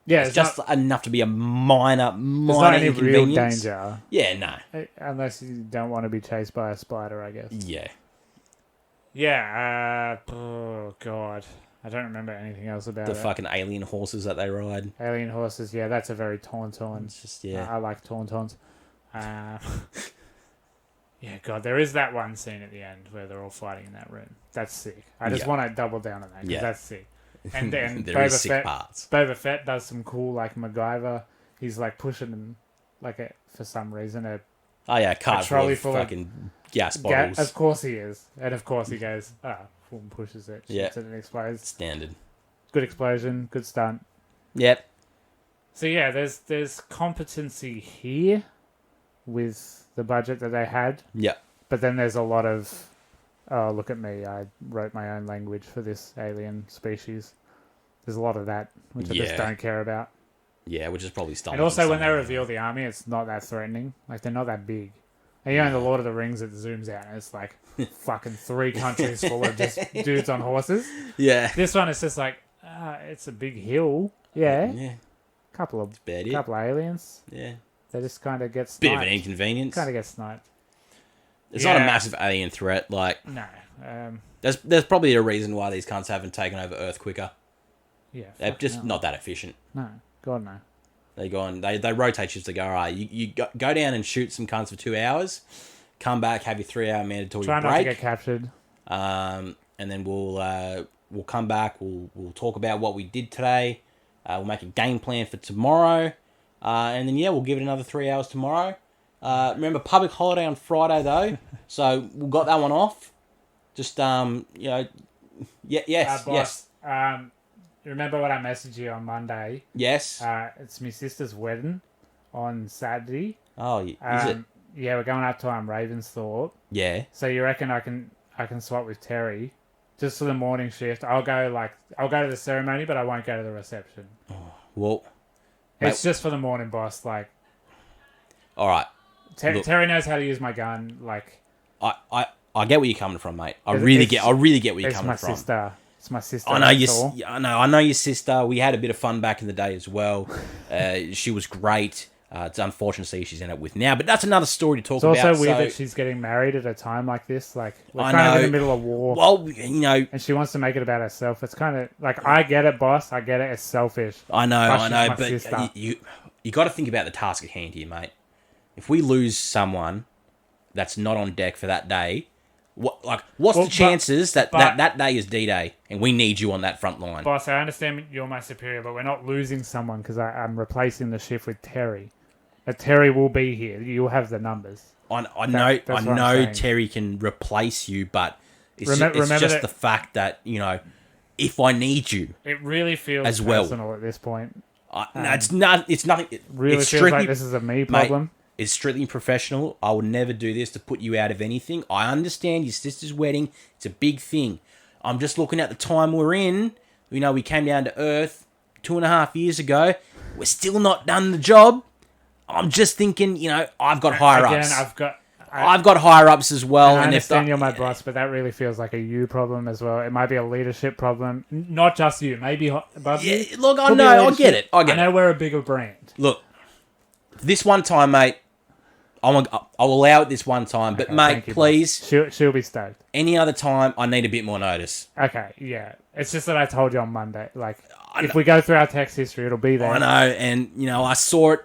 Yeah, it's just enough to be a minor it's not any real inconvenience. danger. Yeah, no. Unless you don't want to be chased by a spider, I guess. Yeah. Yeah, oh, God. I don't remember anything else about it. The fucking alien horses that they ride. Alien horses, yeah, that's a very Tauntaun. It's just, yeah. I like Tauntauns. Yeah, God, there is that one scene at the end where they're all fighting in that room. That's sick. I just want to double down on that because that's sick. And then there is sick parts. Boba Fett does some cool, like, MacGyver. He's, like, pushing them, like, for some reason, a cart trolley full of fucking gas bottles. Of course he is. And of course he goes, and pushes it, shoots it and explodes. Standard. Good explosion, good stunt. Yep. So yeah, there's competency here with the budget that they had. Yep. But then there's a lot of, oh, look at me, I wrote my own language for this alien species. There's a lot of that, which I just don't care about. Yeah, which is probably stuff. And also when they reveal the army, it's not that threatening. Like, they're not that big. And in the Lord of the Rings, it zooms out and it's like fucking 3 countries full of just dudes on horses. Yeah. This one is just like, it's a big hill. Yeah. Yeah. Couple of it. aliens. Yeah. They just kind of get sniped. Bit of an inconvenience. Kind of get sniped. It's not a massive alien threat. Like, no. There's probably a reason why these cunts haven't taken over Earth quicker. Yeah. They're just not that efficient. No. God, no. They go on. They rotate shifts to go. All right, you go down and shoot some cunts for 2 hours. Come back, have your 3-hour mandatory break. Try not to get captured. And then we'll come back. We'll talk about what we did today. We'll make a game plan for tomorrow. And then we'll give it another 3 hours tomorrow. Remember, public holiday on Friday though, so we've got that one off. Just yes. Remember what I messaged you on Monday? Yes. It's my sister's wedding on Saturday. Oh, is it? Yeah, we're going up to Ravensthorpe. Yeah. So you reckon I can swap with Terry, just for the morning shift? I'll go to the ceremony, but I won't go to the reception. Oh, well, it's just for the morning, boss. Like, all right. Terry knows how to use my gun. Like, I get where you're coming from, mate. I really get where you're coming from. It's my sister. I know your sister. We had a bit of fun back in the day as well. She was great. It's unfortunate to see she's ended up with now, but that's another story to talk about. It's also weird that she's getting married at a time like this. Like, we're kind of in the middle of war. Well, and she wants to make it about herself. It's kind of like, I get it, boss. I get it. It's selfish. I know, but you got to think about the task at hand here, mate. If we lose someone that's not on deck for that day, what's the chances that day is D-Day and we need you on that front line? Boss, I understand you're my superior, but we're not losing someone because I'm replacing the shift with Terry. Terry will be here. You'll have the numbers. I know Terry can replace you, but it's just the fact that, if I need you, it really feels as well. Personal at this point. No, it's not. It's nothing. It really feels like this is a me problem. Mate, it's strictly professional. I would never do this to put you out of anything. I understand your sister's wedding. It's a big thing. I'm just looking at the time we're in. We came down to Earth 2.5 years ago. We're still not done the job. I'm just thinking, I've got higher ups. I've got higher ups as well. I understand you're my boss, but that really feels like a you problem as well. It might be a leadership problem. Not just you. Maybe above you. Look, I know. I get it. I know we're a bigger brand. Look, this one time, mate, I'll allow it this one time. But, mate, please. She'll be stoked. Any other time, I need a bit more notice. Okay, yeah. It's just that I told you on Monday. Like, if we go through our text history, it'll be there. I know, and, I saw it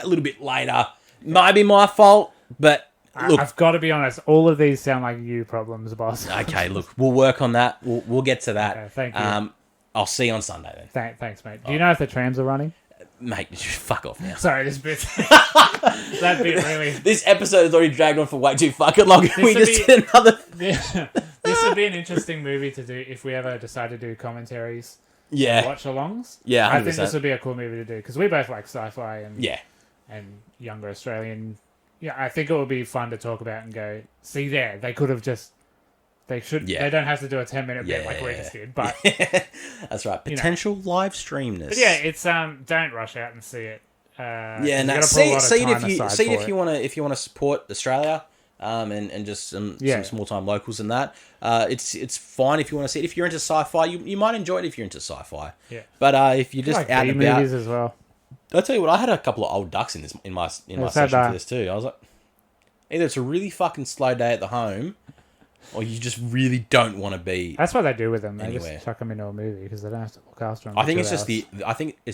a little bit later. Might be my fault, but look, I've got to be honest. All of these sound like you problems, boss. Okay, look, we'll work on that. We'll get to that. Okay, thank you. I'll see you on Sunday then. Thanks, mate. Do you know if the trams are running? Mate, just fuck off now. Sorry, this bit. That bit really. This episode has already dragged on for way too fucking long. We just did another. This would be an interesting movie to do if we ever decide to do commentaries. Yeah. Watch-alongs. Yeah, 100%. I think this would be a cool movie to do because we both like sci-fi and younger Australian. Yeah, I think it would be fun to talk about and go, see there, they could have just They should. Yeah. They don't have to do a 10-minute bit like we Yeah. just did. But That's right. Potential live streamness. but yeah, it's don't rush out and see it. Yeah, no. You See gotta put a lot of it time if you aside see it for if you want to support Australia, and just some small time locals and that. It's fine if you want to see it. If you're into sci-fi, you might enjoy it if you're into sci-fi. Yeah. But if you're just like out and about, movies as well. I'll tell you what. I had a couple of old ducks in my session for this too. I was like, either it's a really fucking slow day at the home, or you just really don't want to be. That's what they do with them. They anywhere. just chuck them into a movie because they don't have to look after them. I think it's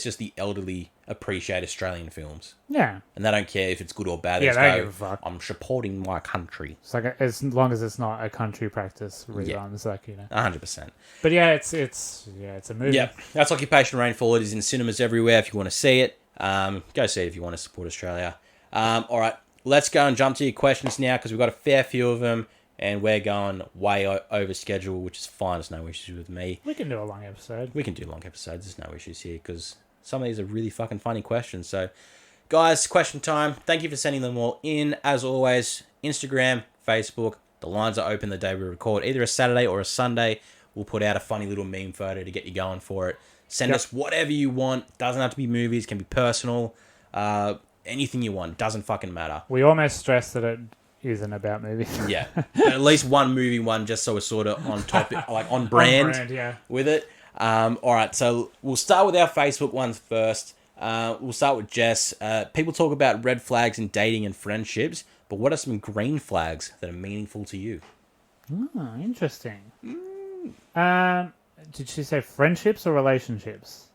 just the elderly appreciate Australian films. Yeah. And they don't care if it's good or bad. They Yeah, just they go, don't give a fuck. I'm supporting my country. It's like as long as it's not a country practice reruns, like 100%. But yeah, it's a movie. Yeah, that's Occupation Rainfall. It is in cinemas everywhere. If you want to see it, go see it. If you want to support Australia. All right, let's go and jump to your questions now because we've got a fair few of them, and we're going way over schedule, which is fine. There's no issues with me. We can do a long episode. We can do long episodes. There's no issues here because some of these are really fucking funny questions. So, guys, question time. Thank you for sending them all in. As always, Instagram, Facebook. The lines are open the day we record, either a Saturday or a Sunday. We'll put out a funny little meme photo to get you going for it. Send us whatever you want. Doesn't have to be movies. Can be personal. Anything you want. Doesn't fucking matter. We almost stressed that it isn't about movies. Yeah. At least one movie one, just so we're sort of on topic, like on brand, with it. All right, so we'll start with our Facebook ones first. We'll start with Jess. People talk about red flags in dating and friendships, but what are some green flags that are meaningful to you? Oh, interesting. Did she say friendships or relationships?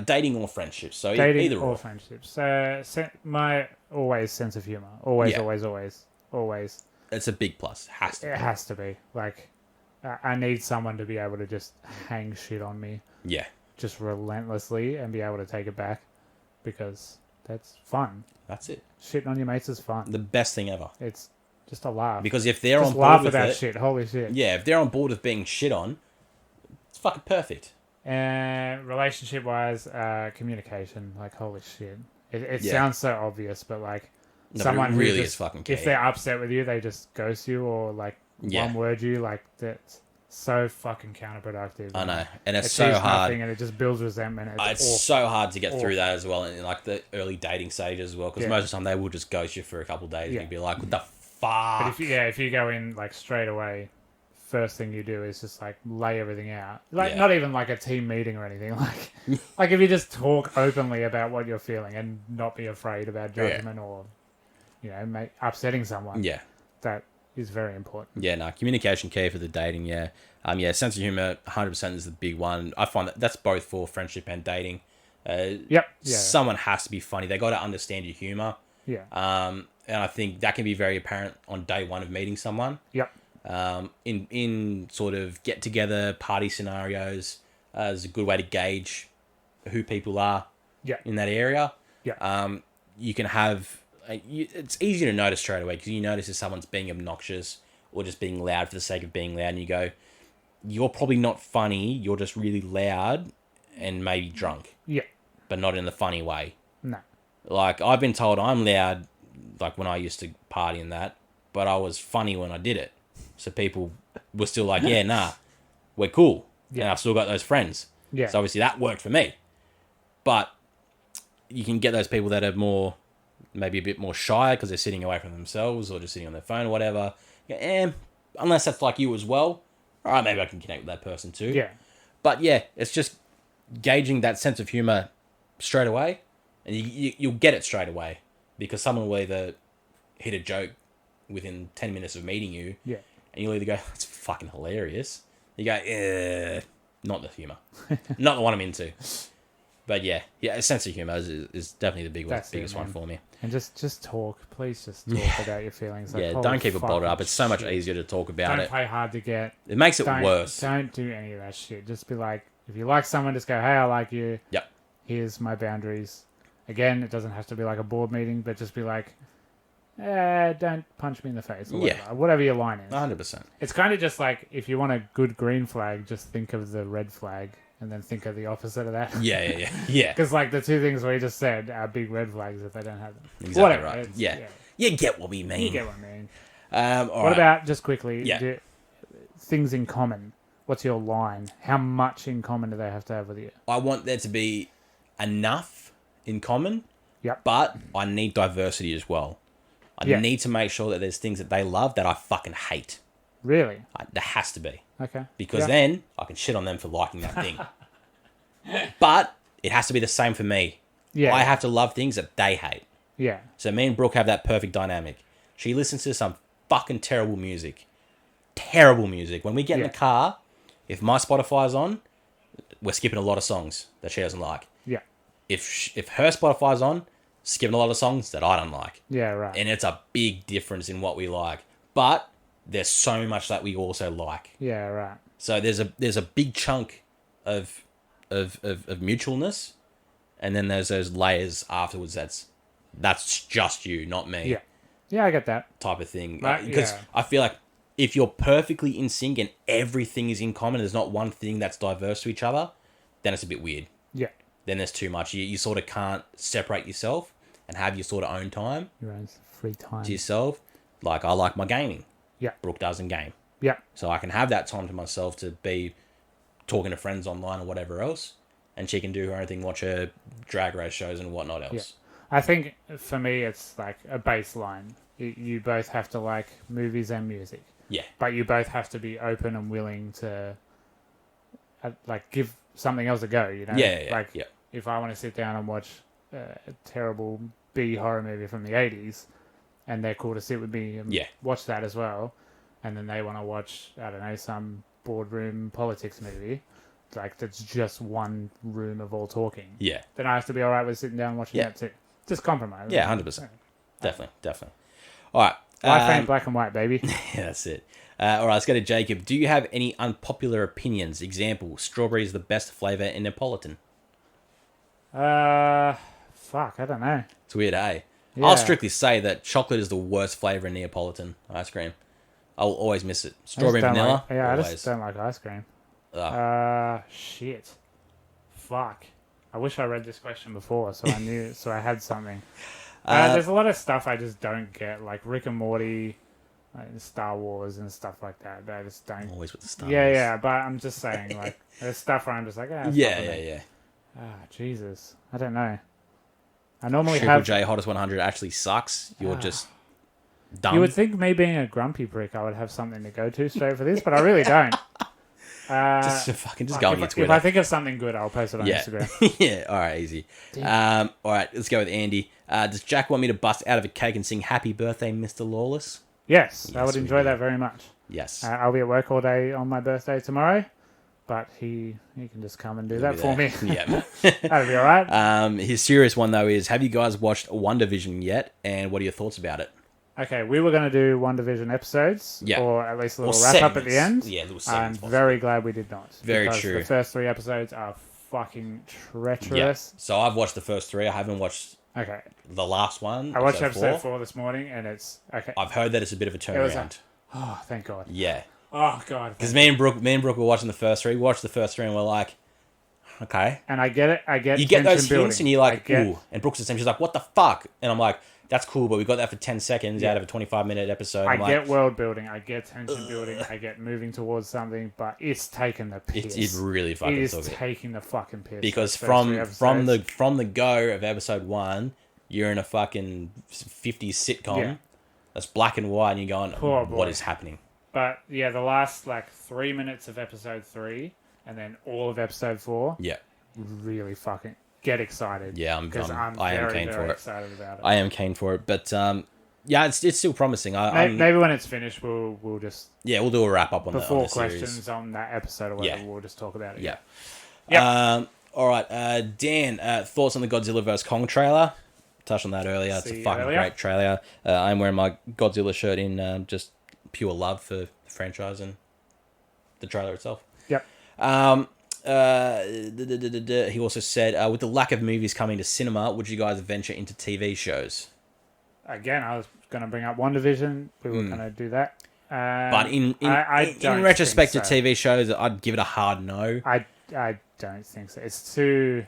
Dating or friendships. So Dating either or friendships. My always sense of humor. Always. It's a big plus. It has to be. Like, I need someone to be able to just hang shit on me. Yeah. Just relentlessly and be able to take it back because that's fun. That's it. Shitting on your mates is fun. The best thing ever. It's just a laugh. Because if they're just on board laugh with about it, shit. Holy shit. Yeah, if they're on board with being shit on, it's fucking perfect. And relationship wise, communication. Like, holy shit. It sounds so obvious, but like someone really who is fucking key. If they're upset with you, they just ghost you or like one word you. Like, that's so fucking counterproductive. I know, and it's so hard, and it just builds resentment. It's so hard to get through that as well, in like the early dating stage as well, because most of the time they will just ghost you for a couple of days. And you'll be like, "What the fuck?" But if you go in like straight away, first thing you do is just like lay everything out. Like not even like a team meeting or anything. Like if you just talk openly about what you're feeling and not be afraid about judgment or upsetting someone. Yeah, that is very important. Yeah, no, communication key for the dating. Yeah, sense of humor, 100% is the big one. I find that's both for friendship and dating. Someone has to be funny. They got to understand your humor. Yeah. And I think that can be very apparent on day one of meeting someone. Yep. In sort of get together party scenarios, is a good way to gauge who people are. In that area. Yeah. You can have. It's easy to notice straight away because you notice if someone's being obnoxious or just being loud for the sake of being loud, and you go, "You're probably not funny. You're just really loud and maybe drunk." Yeah. But not in the funny way. No. Like, I've been told I'm loud, like when I used to party and that, but I was funny when I did it. So people were still like, "Yeah, nah, we're cool." Yeah. And I've still got those friends. Yeah. So obviously that worked for me. But you can get those people that are more, maybe a bit more shy because they're sitting away from themselves or just sitting on their phone or whatever. Yeah, unless that's like you as well. All right, maybe I can connect with that person too. Yeah. But yeah, it's just gauging that sense of humor straight away, and you'll get it straight away because someone will either hit a joke within 10 minutes of meeting you, and you'll either go, "That's fucking hilarious." You go, not the humor, not the one I'm into. But yeah, a sense of humor is definitely the biggest one for me. And just talk, please. Just talk about your feelings. Like, don't keep it bottled up. It's so much easier to talk about it. Don't play hard to get. It makes it worse. Don't do any of that shit. Just be like, if you like someone, just go, "Hey, I like you. Yep. Here's my boundaries." Again, it doesn't have to be like a board meeting, but just be like, don't punch me in the face. Or whatever your line is. 100%. It's kind of just like, if you want a good green flag, just think of the red flag. And then think of the opposite of that. Yeah. Because like the two things we just said are big red flags if they don't have them. Exactly. Whatever. Right. Yeah. You get what we mean. You get what I mean. What about, just quickly, things in common. What's your line? How much in common do they have to have with you? I want there to be enough in common. Yep. But I need diversity as well. I need to make sure that there's things that they love that I fucking hate. Really? There has to be. Okay. Because then I can shit on them for liking that thing. But it has to be the same for me. Yeah. I have to love things that they hate. Yeah. So me and Brooke have that perfect dynamic. She listens to some fucking terrible music. Terrible music. When we get in the car, if my Spotify's on, we're skipping a lot of songs that she doesn't like. Yeah. If her Spotify's on, skipping a lot of songs that I don't like. Yeah, right. And it's a big difference in what we like. But there's so much that we also like. Yeah, right. So there's a big chunk of mutualness, and then there's those layers afterwards that's just you, not me. Yeah. Yeah, I get that. Type of thing. Right, Because I feel like if you're perfectly in sync and everything is in common, there's not one thing that's diverse to each other, then it's a bit weird. Yeah. Then there's too much. You sort of can't separate yourself and have your sort of own time. Your own free time. To yourself. Like, I like my gaming. Yeah. Brooke doesn't game. Yeah. So I can have that time to myself to be talking to friends online or whatever else. And she can do her own thing, watch her drag race shows and whatnot else. Yeah. I think for me, it's like a baseline. You both have to like movies and music. Yeah. But you both have to be open and willing to like give something else a go, you know? Yeah. Like if I want to sit down and watch a terrible B horror movie from the 80s and they're cool to sit with me and watch that as well, and then they want to watch, I don't know, some boardroom politics movie, like that's just one room of all talking. Yeah. Then I have to be all right with sitting down and watching that too. Just compromise. Yeah, 100%. Definitely. All right. Life ain't black and white, baby. Yeah, that's it. All right, let's go to Jacob. Do you have any unpopular opinions? Example, strawberry is the best flavour in Neapolitan. Fuck, I don't know. It's weird, eh? Yeah. I'll strictly say that chocolate is the worst flavour in Neapolitan ice cream. I will always miss it. Strawberry vanilla, I always. just don't like ice cream. Ugh. Shit. Fuck. I wish I read this question before, so I knew, so I had something. There's a lot of stuff I just don't get, like Rick and Morty, like Star Wars and stuff like that. I just don't. Always with the Star Wars. Yeah, but I'm just saying, like, there's stuff where I'm just like, yeah. Jesus. I don't know. I normally Triple J Hottest 100 actually sucks. You're just dumb. You would think me being a grumpy prick, I would have something to go to straight for this, but I really don't. Just go on your Twitter. If I think of something good, I'll post it on Instagram. Yeah, all right, easy. All right, let's go with Andy. Does Jack want me to bust out of a cake and sing Happy Birthday, Mr. Lawless? Yes, I would enjoy that very much. Yes. I'll be at work all day on my birthday tomorrow, but he can just come and do that for me. Yeah. That'll be all right. His serious one, though, is have you guys watched WandaVision yet, and what are your thoughts about it? Okay, we were going to do WandaVision episodes, or at least a little wrap-up at the end. Yeah, little segments. I'm very glad we did not. Very because true. The first 3 episodes are fucking treacherous. Yeah. So I've watched the first 3. I haven't watched the last one. I watched episode 4 this morning, and it's... Okay. I've heard that it's a bit of a turnaround. Oh, thank God. Yeah. Oh, God. Because me and Brooke were watching the first 3. We watched the first 3 and we're like, okay. And I get it. You get those building. hints and you're like, ooh. And Brooke's the same. She's like, what the fuck? And I'm like, that's cool, but we got that for 10 seconds out of a 25-minute episode. I get world building. I get tension building. I get moving towards something, but it's taking the piss. It really fucking took it. It is taking the fucking piss. Because from the go of episode 1, you're in a fucking 50s sitcom that's black and white, and you're going, what is happening? But yeah, the last 3 minutes of episode 3, and then all of episode 4. Yeah. Really fucking get excited. Yeah, I am keen for it. Excited about it. I am keen for it, but yeah, it's still promising. Maybe when it's finished, we'll just we'll do a wrap up on before the questions series. On that episode or whatever. We'll just talk about it. Yeah. Yep. All right, Dan. Thoughts on the Godzilla vs Kong trailer? Touched on that earlier. It's a fucking great trailer. I'm wearing my Godzilla shirt in just pure love for the franchise and the trailer itself. Yep. He also said, with the lack of movies coming to cinema, would you guys venture into TV shows? Again, I was going to bring up WandaVision. We were going to do that. But in in retrospect to TV shows, I'd give it a hard no. I don't think so. It's too...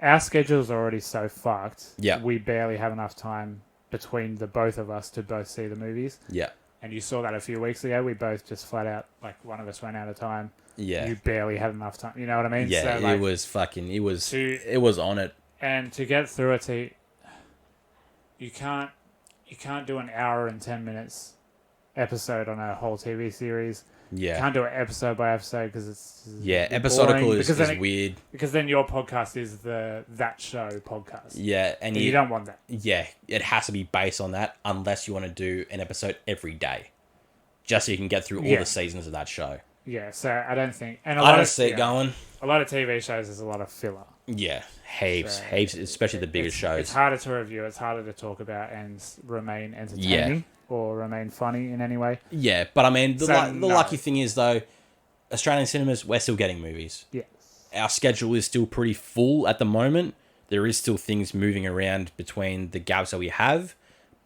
Our schedules are already so fucked. Yeah. We barely have enough time between the both of us to both see the movies. Yeah. and you saw that a few weeks ago, we both just flat out, like, one of us ran out of time. Yeah. You barely had enough time. You know what I mean? Yeah, so, like, it was on it. And to get through it, you can't do an hour and 10 minutes episode on a whole TV series. Yeah. You can't do it episode by episode because it's episodical is weird. Because then your podcast is that show podcast. Yeah, and you don't want that. Yeah, it has to be based on that unless you want to do an episode every day, just so you can get through all the seasons of that show. Yeah, so I don't think, and I don't see it going. A lot of TV shows there's a lot of filler. Yeah, heaps, especially the biggest shows. It's harder to review. It's harder to talk about and remain entertaining or remain funny in any way. Yeah, but I mean, the lucky thing is though, Australian cinemas, we're still getting movies. Yes. Our schedule is still pretty full at the moment. There is still things moving around between the gaps that we have,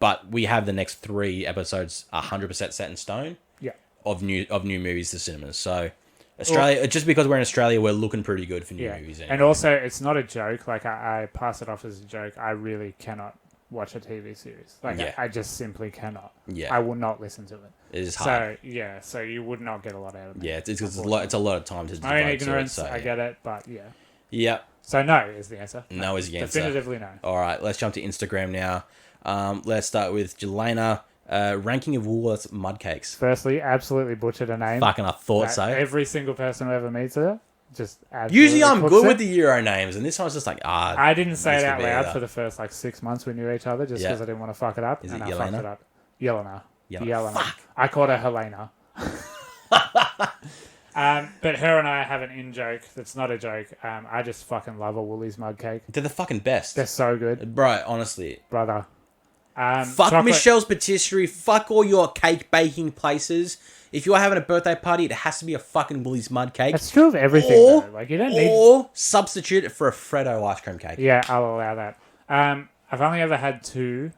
but we have the next 3 episodes 100% set in stone. Yeah. Of new movies to cinemas. So Australia, just because we're in Australia, we're looking pretty good for new movies. Anyway. And also, it's not a joke. Like I pass it off as a joke. I really cannot watch a TV series. Like I just simply cannot. Yeah. I will not listen to it. It is hard. So you would not get a lot out of it. Yeah, it's a lot of time to devote my own ignorance. to it, so, I get it, but yeah. Yeah. So no is the answer. No is the answer. Definitively no. All right, let's jump to Instagram now. Let's start with Jelena. Ranking of Woolworths mud cakes. Firstly, absolutely butchered a name. Fucking, I thought so. Every single person who ever meets her, just usually I'm good with the Euro names, and this one's just like I didn't say it out loud for the first 6 months we knew each other, just because I didn't want to fuck it up. Is and it I Yelena? fucked it up. Yelena. Fuck. I called her Helena. But her and I have an in-joke that's not a joke. I just fucking love a Woolies mug cake. They're the fucking best. They're so good. Bro, honestly. Brother. Fuck chocolate. Michelle's Patisserie. Fuck all your cake baking places. If you're having a birthday party, it has to be a fucking Woolies mud cake. That's true of everything. Like you don't need. Or substitute it for a Freddo ice cream cake. Yeah, I'll allow that. I've only ever had 2,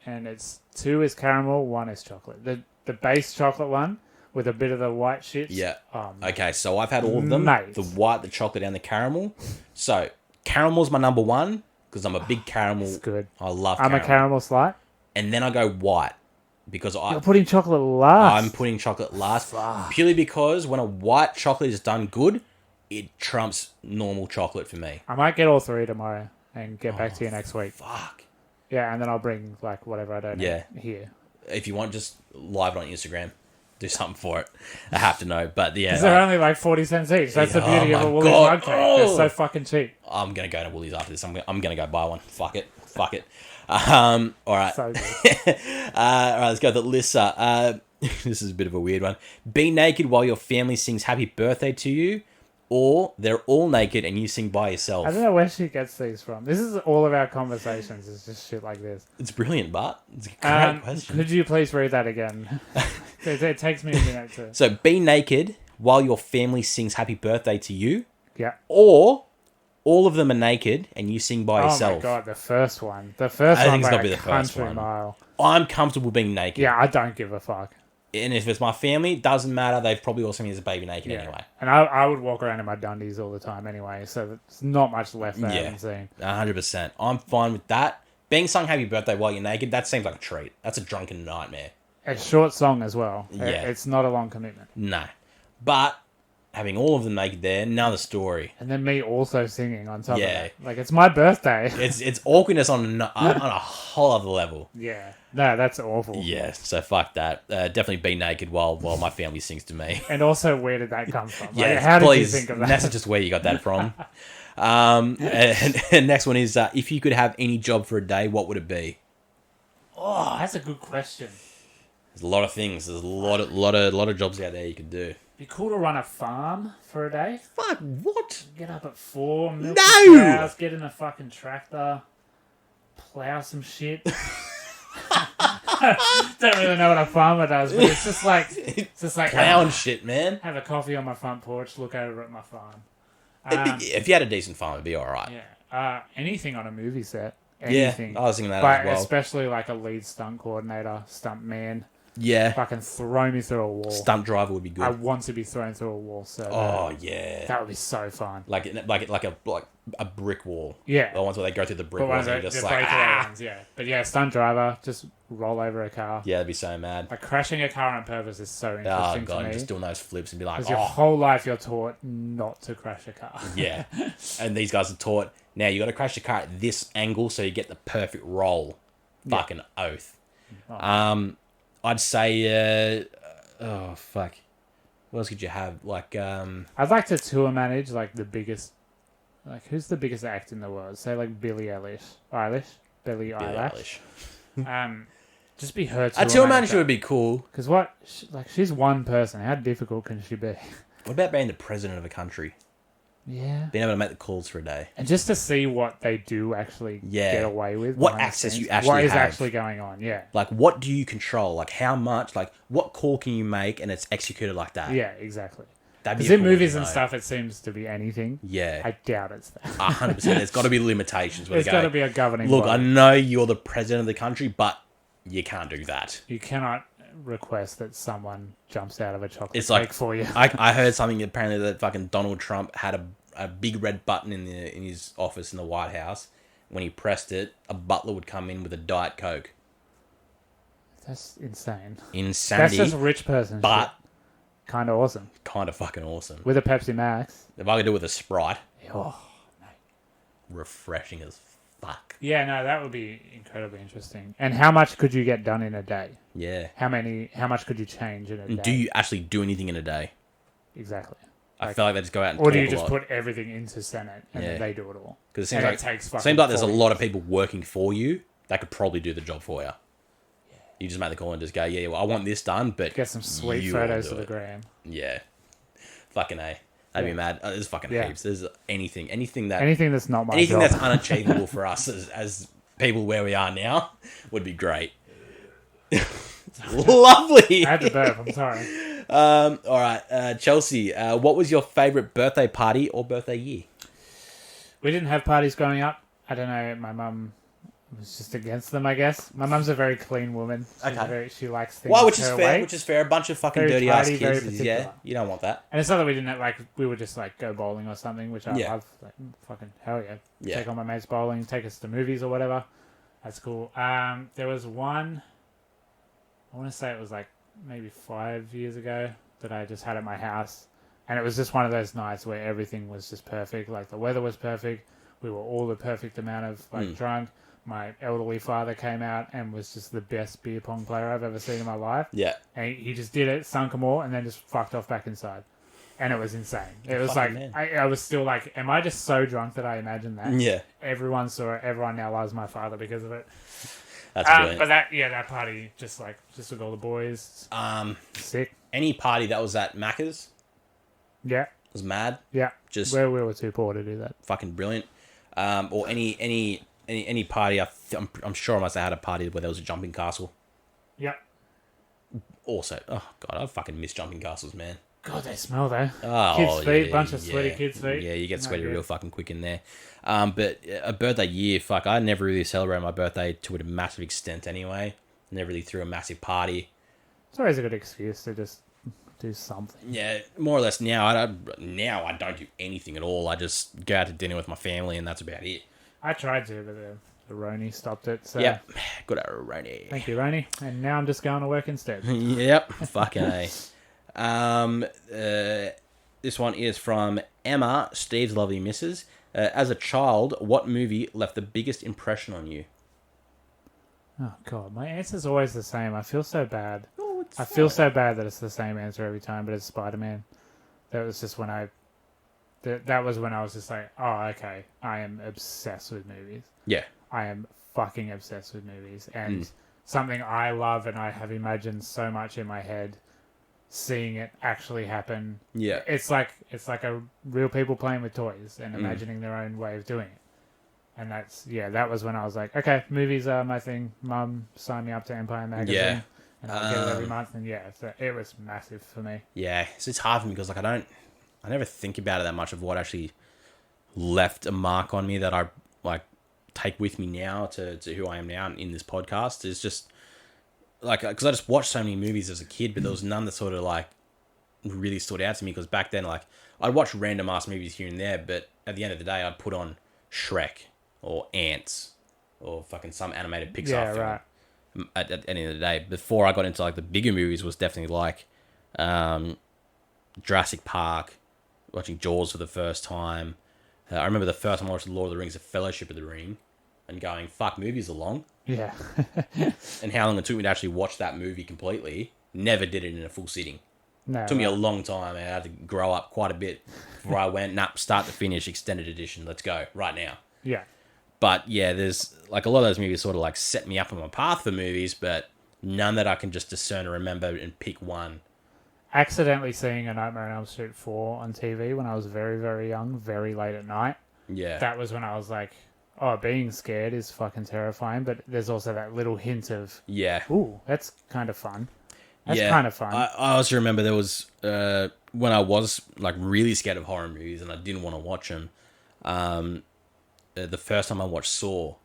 and 2 is caramel, 1 is chocolate. The base chocolate one with a bit of the white shit. Yeah. Okay, so I've had all of them. Mate. The white, the chocolate, and the caramel. So caramel's my number 1 because I'm a big caramel. It's good. I love caramel. I'm a caramel slight. And then I go white because You're putting chocolate last. I'm putting chocolate last purely because when a white chocolate is done good, it trumps normal chocolate for me. I might get all 3 tomorrow and get back to you next week. Fuck. Yeah, and then I'll bring whatever I don't know here. If you want, just live it on Instagram. Do something for it. I have to know, but yeah. Because they're only 40 cents each. That's the beauty of a Woolies mug cake. They're so fucking cheap. I'm gonna go to Woolies after this. I'm gonna go buy one. Fuck it. All right. So good. All right, let's go with Alyssa. This is a bit of a weird one. Be naked while your family sings happy birthday to you, or they're all naked and you sing by yourself. I don't know where she gets these from. This is all of our conversations. It's just shit like this. It's brilliant, Bart. It's a great question. Could you please read that again? It takes me a minute to... So, be naked while your family sings happy birthday to you. Yeah. Or all of them are naked and you sing by yourself. Oh my God, the first one. The first one. I think it's got to be the first one. Mile. I'm comfortable being naked. Yeah, I don't give a fuck. And if it's my family, it doesn't matter. They've probably all seen me as a baby naked anyway. And I would walk around in my dundies all the time anyway, so there's not much left that I haven't seen. 100%. I'm fine with that. Being sung happy birthday while you're naked, that seems like a treat. That's a drunken nightmare. A short song as well. Yeah. It's not a long commitment. No. But having all of them naked there, another story. And then me also singing on top of it. Like, it's my birthday. It's awkwardness on a whole other level. Yeah. No, that's awful. Yeah, so fuck that. Definitely be naked while my family sings to me. And also, where did that come from? Like, how did you think of that? That's just where you got that from. And next one is, if you could have any job for a day, what would it be? Oh, that's a good question. There's a lot of things. There's a lot of jobs out there you could do. Be cool to run a farm for a day. Fuck, what? Get up at 4, milk the cows, get in a fucking tractor, plow some shit. Don't really know what a farmer does, but it's just like plowing shit, man. Have a coffee on my front porch, look over at my farm. If you had a decent farm, it'd be all right. Yeah. Anything on a movie set. Anything. Yeah, I was thinking that but as well. Especially like a lead stunt coordinator, stunt man. Yeah. Fucking throw me through a wall. Stunt driver would be good. I want to be thrown through a wall. So yeah. that would be so fun. Like a brick wall. Yeah. The ones where they go through the brick But one walls of and the, you're just the like, breakaway ones, yeah. But yeah, stunt driver, just roll over a car. Yeah, that'd be so mad. Like crashing a car on purpose is so interesting to me. Just doing those flips and be like, because your whole life you're taught not to crash a car. Yeah. And these guys are taught, now you got to crash the car at this angle so you get the perfect roll. Fucking oath. Oh. I'd say, oh, fuck. What else could you have? Like, I'd like to tour manage like the biggest, like who's the biggest act in the world? Say like Billie Eilish. Just be her a tour manager would be cool. Because she's one person. How difficult can she be? What about being the president of a country? Yeah. Being able to make the calls for a day. And just to see what they do actually get away with. What access you actually have. What is have. actually going on, yeah. Like, what do you control? Like, how much? Like, what call can you make and it's executed like that? Yeah, exactly. Because in movies and stuff, it seems to be anything. Yeah. I doubt it's that. 100%. There's got to be limitations. There's got to be a governing Look, body. I know you're the president of the country, but you can't do that. You cannot request that someone jumps out of a chocolate It's cake like, for you. I heard something apparently that fucking Donald Trump had a big red button in his office in the White House. When he pressed it, a butler would come in with a Diet Coke. That's insane. Insanity. That's just rich person but shit. Kind of awesome. Kind of fucking awesome. With a Pepsi Max. If I could do it with a Sprite. Oh, mate. Refreshing as fuck. Yeah, no, that would be incredibly interesting. And how much could you get done in a day? Yeah. How much could you change in a day? Do you actually do anything in a day? Exactly. I feel like they just go out and or talk do you a just lot. put everything into Senate and then they do it all? Because it seems like there's a lot of people working for you that could probably do the job for you. Yeah. You just make the call and just go, yeah, well, I want this done, but get some sweet photos for the gram. Yeah. Fucking A. That'd be mad. There's fucking heaps. There's anything that's not my anything job. that's unachievable for us as people where we are now would be great. Lovely. I had to burp. I'm sorry. All right, Chelsea. What was your favorite birthday party or birthday year? We didn't have parties growing up. I don't know. My mum was just against them, I guess. My mum's a very clean woman. She likes things. Well, which is fair. way. Which is fair. A bunch of fucking Very dirty tidy, ass very kids. Yeah, you don't want that. And it's not that we didn't we would just like go bowling or something, which I love. Like, fucking hell yeah. Take all my mates bowling, take us to movies or whatever. That's cool. There was one. I want to say it was like maybe 5 years ago that I just had at my house, and it was just one of those nights where everything was just perfect. Like the weather was perfect. We were all the perfect amount of drunk. My elderly father came out and was just the best beer pong player I've ever seen in my life. Yeah. And he just did it, sunk them all, and then just fucked off back inside. And it was insane. It was like, I was still like, am I just so drunk that I imagined that? Yeah. Everyone saw it. Everyone now loves my father because of it. That's brilliant. But that party, just with all the boys. Sick. Any party that was at Macca's? Yeah. Was mad. Yeah. Just where we were too poor to do that. Fucking brilliant. Or any party. I'm sure I must have had a party where there was a jumping castle. Yep. Also, oh god, I fucking miss jumping castles, man. God, they smell though. Oh, kids' feet, bunch of sweaty kids' feet. Yeah, you get sweaty real fucking quick in there. But a birthday year, fuck, I never really celebrated my birthday to a massive extent anyway. Never really threw a massive party. It's always a good excuse to just do something. Yeah, more or less now I don't do anything at all. I just go out to dinner with my family and that's about it. I tried to, but the Roni stopped it. So yep, good at Roni. Thank you, Roni. And now I'm just going to work instead. Yep, fucking A. This one is from Emma, Steve's lovely missus. As a child, what movie left the biggest impression on you? Oh god, my answer's always the same. I feel so bad. I feel so bad that it's the same answer every time, but it's Spider-Man. That was just when that was when I was just like, oh, okay, I am obsessed with movies. Yeah. I am fucking obsessed with movies. And something I love and I have imagined so much in my head, seeing it actually happen. Yeah. It's like a real people playing with toys and imagining their own way of doing it. And that was when I was like, okay, movies are my thing. Mum signed me up to Empire Magazine. Yeah. And I'll get it every month. And so it was massive for me. Yeah. So it's hard for me because like I never think about it that much of what actually left a mark on me that I like take with me now to who I am now in this podcast. It's just like, because I just watched so many movies as a kid, but there was none that sort of like really stood out to me. Because back then, like, I'd watch random ass movies here and there, but at the end of the day, I'd put on Shrek or Ants or fucking some animated Pixar film. Right. At the end of the day, before I got into like the bigger movies, was definitely like Jurassic Park, watching Jaws for the first time. I remember the first time I watched The Lord of the Rings, The Fellowship of the Ring, and going, fuck, movies are long. Yeah. And how long it took me to actually watch that movie completely. Never did it in a full sitting. No, It took me a long time. I had to grow up quite a bit before I went, start to finish, extended edition, let's go, right now. Yeah. But yeah, there's like a lot of those movies sort of like set me up on my path for movies, but none that I can just discern or remember and pick one. Accidentally seeing A Nightmare on Elm Street 4 on TV when I was very, very young, very late at night. Yeah. That was when I was like, oh, being scared is fucking terrifying, but there's also that little hint of, Yeah. ooh, that's kind of fun. That's kind of fun. I also remember there was, when I was like really scared of horror movies and I didn't want to watch them, the first time I watched Saw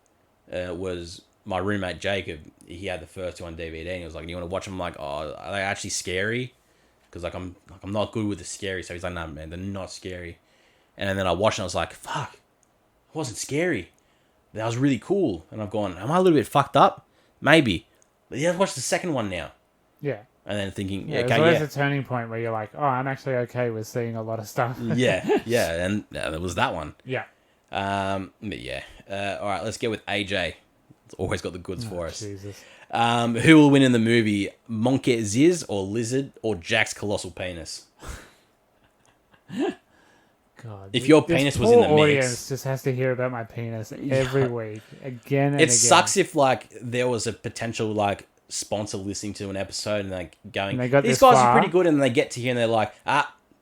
was my roommate Jacob. He had the first two on DVD and he was like, "You want to watch them?" I'm like, "Oh, are they actually scary?" Because like I'm not good with the scary. So he's like, "No, man, they're not scary." And then I watched and I was like, "Fuck, it wasn't scary. That was really cool." And I've gone, "Am I a little bit fucked up? Maybe." But yeah, I've watched the second one now. Yeah. And then thinking, Yeah, okay, there's always yeah. a turning point where you're like, oh, I'm actually okay with seeing a lot of stuff. yeah, and there was that one. Yeah. But yeah. All right, let's get with AJ. It's always got the goods for us. Jesus. Who will win in the movie? Monkey Ziz or Lizard or Jack's colossal penis? God, If your this penis was in the poor mix. audience just has to hear about my penis every week, again and It again. sucks if like there was a potential like sponsor listening to an episode and like going, And they got these this guys far. are pretty good, and they get to here and they're like,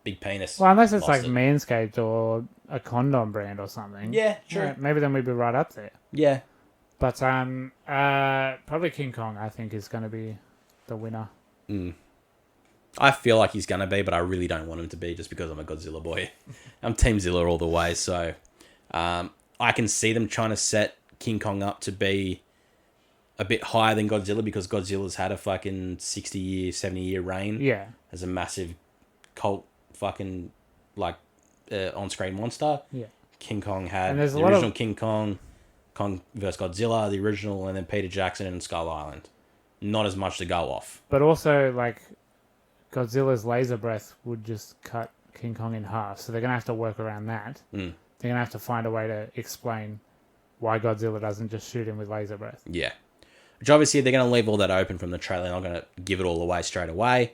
big penis. Well, unless it's Lost like it. Manscaped or a condom brand or something. Yeah, true. Yeah, maybe then we'd be right up there. Yeah. But probably King Kong, I think, is going to be the winner. I feel like he's gonna be, but I really don't want him to be just because I'm a Godzilla boy. I'm Team Zilla all the way, so I can see them trying to set King Kong up to be a bit higher than Godzilla because Godzilla's had a fucking 60-year, 70-year reign. Yeah. As a massive cult fucking like on-screen monster. Yeah. King Kong had And there's the a lot original of- King Kong vs Godzilla, the original, and then Peter Jackson and Skull Island. Not as much to go off. But also, like, Godzilla's laser breath would just cut King Kong in half. So they're going to have to work around that. They're going to have to find a way to explain why Godzilla doesn't just shoot him with laser breath. Yeah. Which obviously they're going to leave all that open from the trailer. They're not going to give it all away straight away.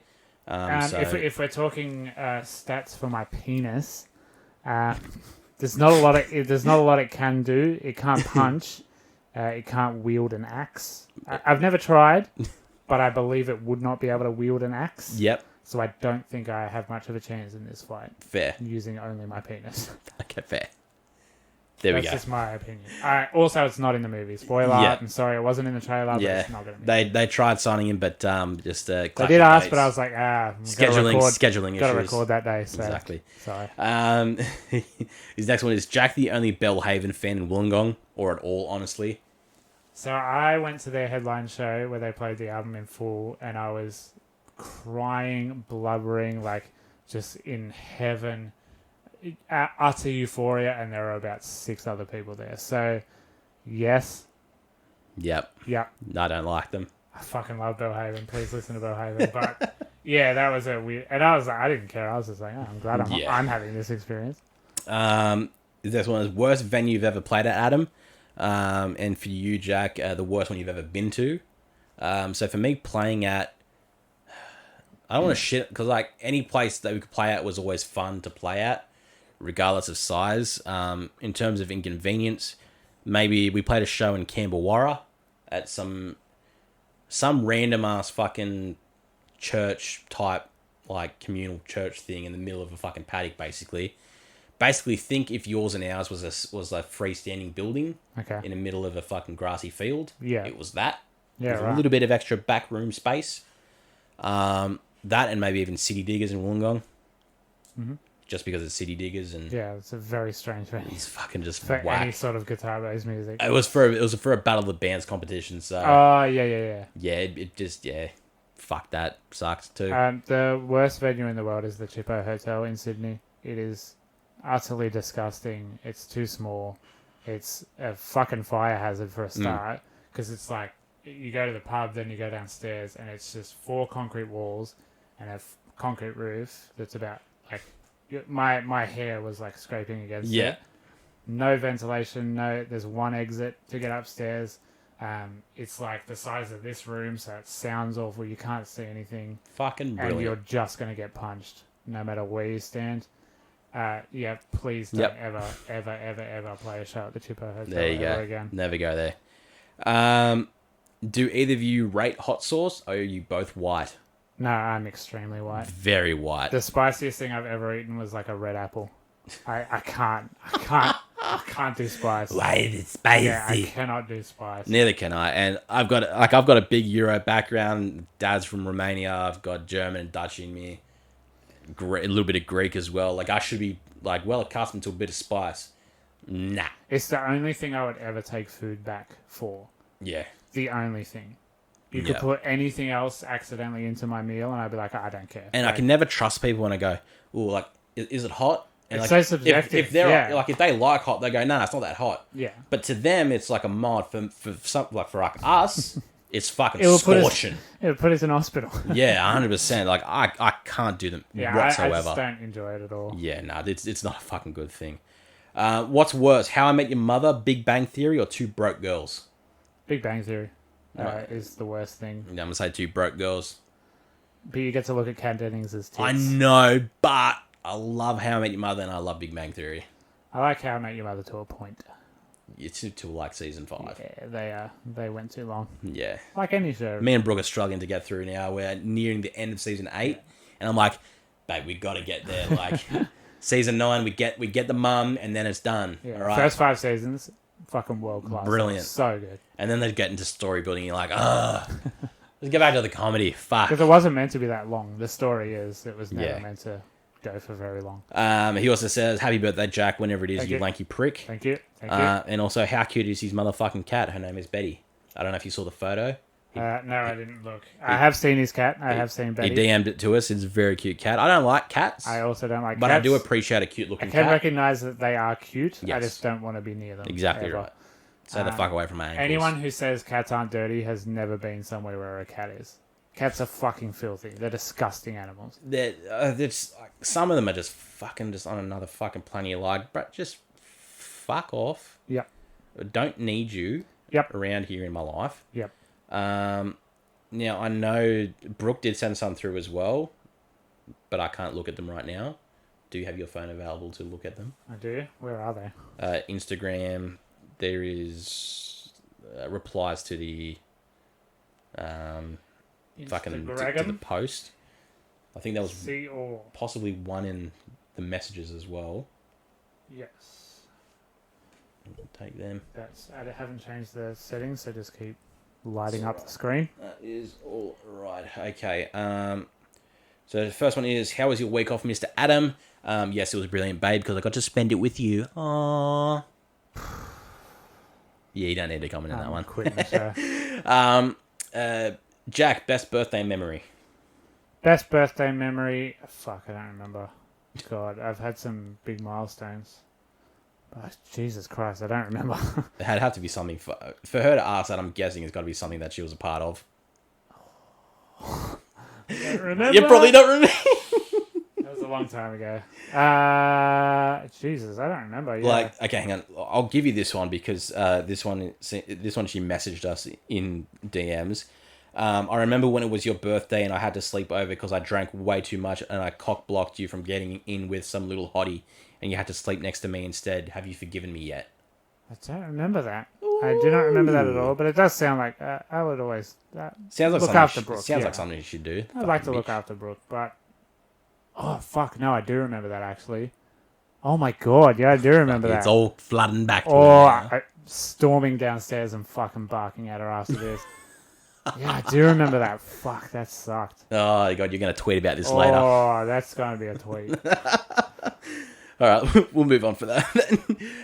So... If we're talking stats for my penis, there's not a lot it can do. It can't punch. It can't wield an axe. I've never tried, but I believe it would not be able to wield an axe. Yep. So I don't think I have much of a chance in this fight. Fair. Using only my penis. Okay, fair. There we go. That's just my opinion. Also, it's not in the movie. Spoiler alert. I'm sorry, it wasn't in the trailer, but it's not going to be. They tried signing him, but just I did ask, but I was like, scheduling got to issues. record that day. So. Exactly. Sorry. His next one is Jack the only Bellhaven fan in Wollongong, or at all, honestly. So I went to their headline show where they played the album in full, and I was crying, blubbering, like just in heaven, utter euphoria, and there were about 6 other people there. So, yes. Yep. No, I don't like them. I fucking love Bellhaven. Please listen to Bellhaven. But yeah, that was a weird. And I was like, I didn't care. I was just like, oh, I'm glad I'm having this experience. This one is worst venue you've ever played at, Adam. And for you, Jack, the worst one you've ever been to. So for me, playing at, I don't want to shit, because like any place that we could play at was always fun to play at, regardless of size. In terms of inconvenience, maybe we played a show in Canberra at some random ass fucking church type, like communal church thing in the middle of a fucking paddock, basically. Basically, think if yours and ours was a freestanding building in the middle of a fucking grassy field. Yeah. It was that. Yeah, with right. a little bit of extra back room space. That and maybe even City Diggers in Wollongong. just because it's City Diggers and Yeah, it's a very strange venue. it's fucking just For whack. any sort of guitar-based music. It was for a Battle of the Bands competition, so Oh, yeah. yeah, it just fuck that, sucks too. The worst venue in the world is the Chippo Hotel in Sydney. It is utterly disgusting. It's too small. It's a fucking fire hazard for a start, because it's like you go to the pub, then you go downstairs, and it's just 4 concrete walls and a concrete roof that's about like my hair was like scraping against it. No ventilation. There's one exit to get upstairs. It's like the size of this room, so it sounds awful. You can't see anything. Fucking brilliant. And you're just going to get punched no matter where you stand. Please don't ever play a show at the Chippo Hotel There you go. again. Never go there. Do either of you rate hot sauce, or are you both white? No, I'm extremely white. Very white. The spiciest thing I've ever eaten was like a red apple. I can't do spice. Why is it spicy? Yeah, I cannot do spice. Neither can I. And I've got a big Euro background. Dad's from Romania. I've got German and Dutch in me. A little bit of Greek as well. Like I should be like well accustomed to a bit of spice. Nah. It's the only thing I would ever take food back for. Yeah. The only thing. You could put anything else accidentally into my meal, and I'd be like, I don't care. And I can never trust people when I go, "Oh, like, is it hot?" And it's like, so subjective. If they're like, if they like hot, they go, "No, it's not that hot." Yeah. But to them, it's like a mod. For us, it's fucking scorching. It would put us in hospital. Yeah, 100%. Like I can't do them whatsoever. I just don't enjoy it at all. Yeah, no, it's not a fucking good thing. What's worse, How I Met Your Mother, Big Bang Theory, or Two Broke Girls? Big Bang Theory is the worst thing. Yeah, I'm gonna say Two Broke Girls. But you get to look at Kat Dennings' tits. I know, but I love How I Met Your Mother and I love Big Bang Theory. I like How I Met Your Mother to a point. It's till like season 5. Yeah, they went too long. Yeah. Like any show. Me and Brooke are struggling to get through now. We're nearing the end of season 8, and I'm like, babe, we got to get there. Like season 9, we get the mum, and then it's done. Yeah. All right. First 5 seasons, fucking world class. Brilliant. So good. And then they get into story building. And you're like, let's get back to the comedy. Fuck. Because it wasn't meant to be that long. The story is, it was never meant to go for very long. He also says, "Happy birthday, Jack, whenever it is, Thank you you. lanky prick." Thank you. And also, how cute is his motherfucking cat? Her name is Betty. I don't know if you saw the photo. No, I didn't look. I have seen his cat. I have seen Betty. He DM'd it to us. It's a very cute cat. I don't like cats. I also don't like but cats. I do appreciate a cute looking I can cat. recognize that they are cute. Yes. I just don't want to be near them. Exactly ever. right. Stay the fuck away from my ankles. Anyone who says cats aren't dirty has never been somewhere where a cat is. Cats are fucking filthy. They're disgusting animals. Some of them are just on another fucking planet. Like, bro, just fuck off. Yep. I don't need you. Yep. Around here in my life. Yep. Now I know Brooke did send some through as well, but I can't look at them right now. Do you have your phone available to look at them? I do. Where are they? Instagram. There is replies to the fucking to the post. I think that was possibly one in the messages as well. Yes. We'll take them. I haven't changed the settings, so just keep lighting up the screen. That is all right. Okay. So the first one is, how was your week off, Mr. Adam? Yes, it was brilliant, babe, because I got to spend it with you. Aww. Yeah, you don't need to comment on that one. Quitting the show. Jack, best birthday memory. Best birthday memory? Fuck, I don't remember. God, I've had some big milestones. Oh, Jesus Christ, I don't remember. It had to be something for her to ask that. I'm guessing it's got to be something that she was a part of. Don't remember. You probably don't remember. That was a long time ago. Jesus, I don't remember. Yeah. Like, okay, hang on. I'll give you this one because this one she messaged us in DMs. I remember when it was your birthday and I had to sleep over because I drank way too much and I cock blocked you from getting in with some little hottie and you had to sleep next to me instead. Have you forgiven me yet? I don't remember that. Ooh. I do not remember that at all, but it does sound like I would always look after Brooke. Sounds like something you should do. I'd like to look after Brooke, but oh fuck, no, I do remember that actually. Oh my god, yeah, I do remember that. It's all flooding back to storming downstairs and fucking barking at her after this. Yeah, I do remember that. Fuck, that sucked. Oh, God, you're going to tweet about this later. Oh, that's going to be a tweet. All right, we'll move on for that.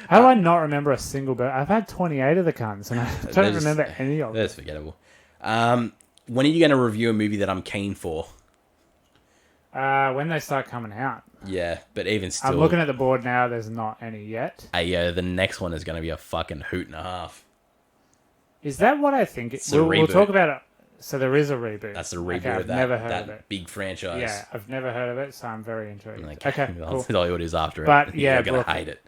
How do I not remember a single bit? I've had 28 of the cunts, and I don't remember any of them. That's forgettable. When are you going to review a movie that I'm keen for? When they start coming out. Yeah, but even still... I'm looking at the board now. There's not any yet. The next one is going to be a fucking hoot and a half. Is that what I think? We'll talk about it. So there is a reboot. That's the reboot I've of that, never heard of it. Big franchise. Yeah, I've never heard of it, so I'm very intrigued. Okay, cool. I'll tell you what it is after but it. Yeah, you're going to hate it.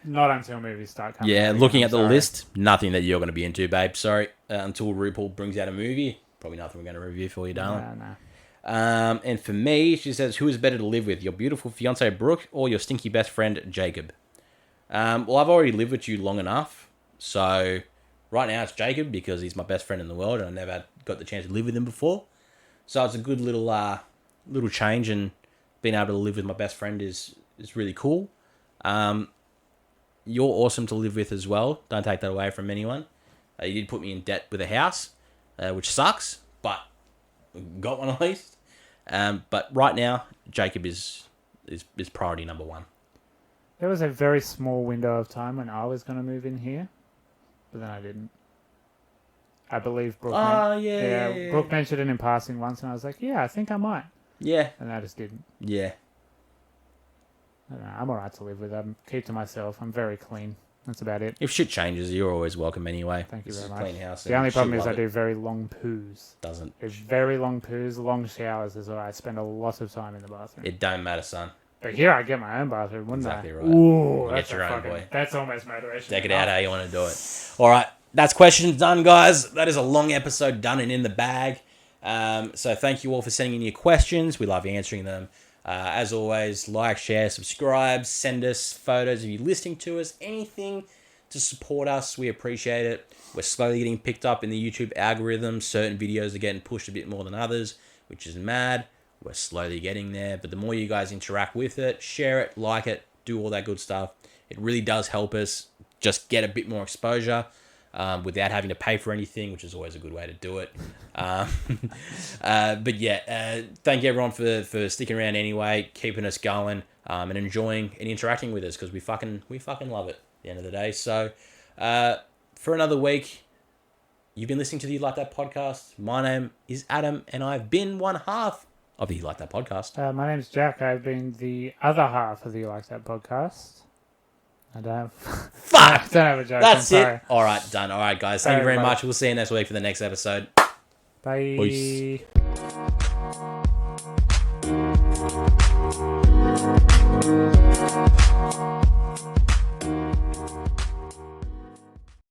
Not until movies start coming out. Yeah, looking at the list, nothing that you're going to be into, babe. Sorry. Until RuPaul brings out a movie, probably nothing we're going to review for you, darling. No. And for me, she says, who is better to live with, your beautiful fiance Brooke or your stinky best friend Jacob? Well, I've already lived with you long enough, so right now it's Jacob because he's my best friend in the world and I never got the chance to live with him before. So it's a good little change, and being able to live with my best friend is really cool. You're awesome to live with as well. Don't take that away from anyone. You did put me in debt with a house, which sucks, but got one at least. But right now, Jacob is priority number one. There was a very small window of time when I was going to move in here, but then I didn't. I believe Brooke. Brooke mentioned it in passing once, and I was like, "Yeah, I think I might." Yeah, and I just didn't. Yeah, I don't know, I'm alright to live with. I keep to myself. I'm very clean. That's about it. If shit changes, you're always welcome anyway. Thank you very much. Clean house. The only problem is I do very long poos. Doesn't. There's very long poos, long showers as well. I spend a lot of time in the bathroom. It don't matter, son. But here I get my own bathroom, wouldn't exactly I? Right. Ooh, get your own, boy. That's almost motivation. Take it out how you want to do it. All right, that's questions done, guys. That is a long episode done and in the bag. So thank you all for sending in your questions. We love answering them. As always, like, share, subscribe, send us photos of you listening to us, anything to support us. We appreciate it. We're slowly getting picked up in the YouTube algorithm. Certain videos are getting pushed a bit more than others, which is mad. We're slowly getting there, but the more you guys interact with it, share it, like it, do all that good stuff, it really does help us just get a bit more exposure without having to pay for anything, which is always a good way to do it. But yeah, thank you everyone for sticking around anyway, keeping us going, and enjoying and interacting with us, because we fucking love it at the end of the day. So for another week, you've been listening to the You Like That podcast. My name is Adam, and I've been one half of the You Like That podcast. My name's Jack. I've been the other half of the You Like That podcast. I don't have... Fuck! I don't have a joke. That's it. All right, done. All right, guys. Thank you very much. We'll see you next week for the next episode. Bye. Peace.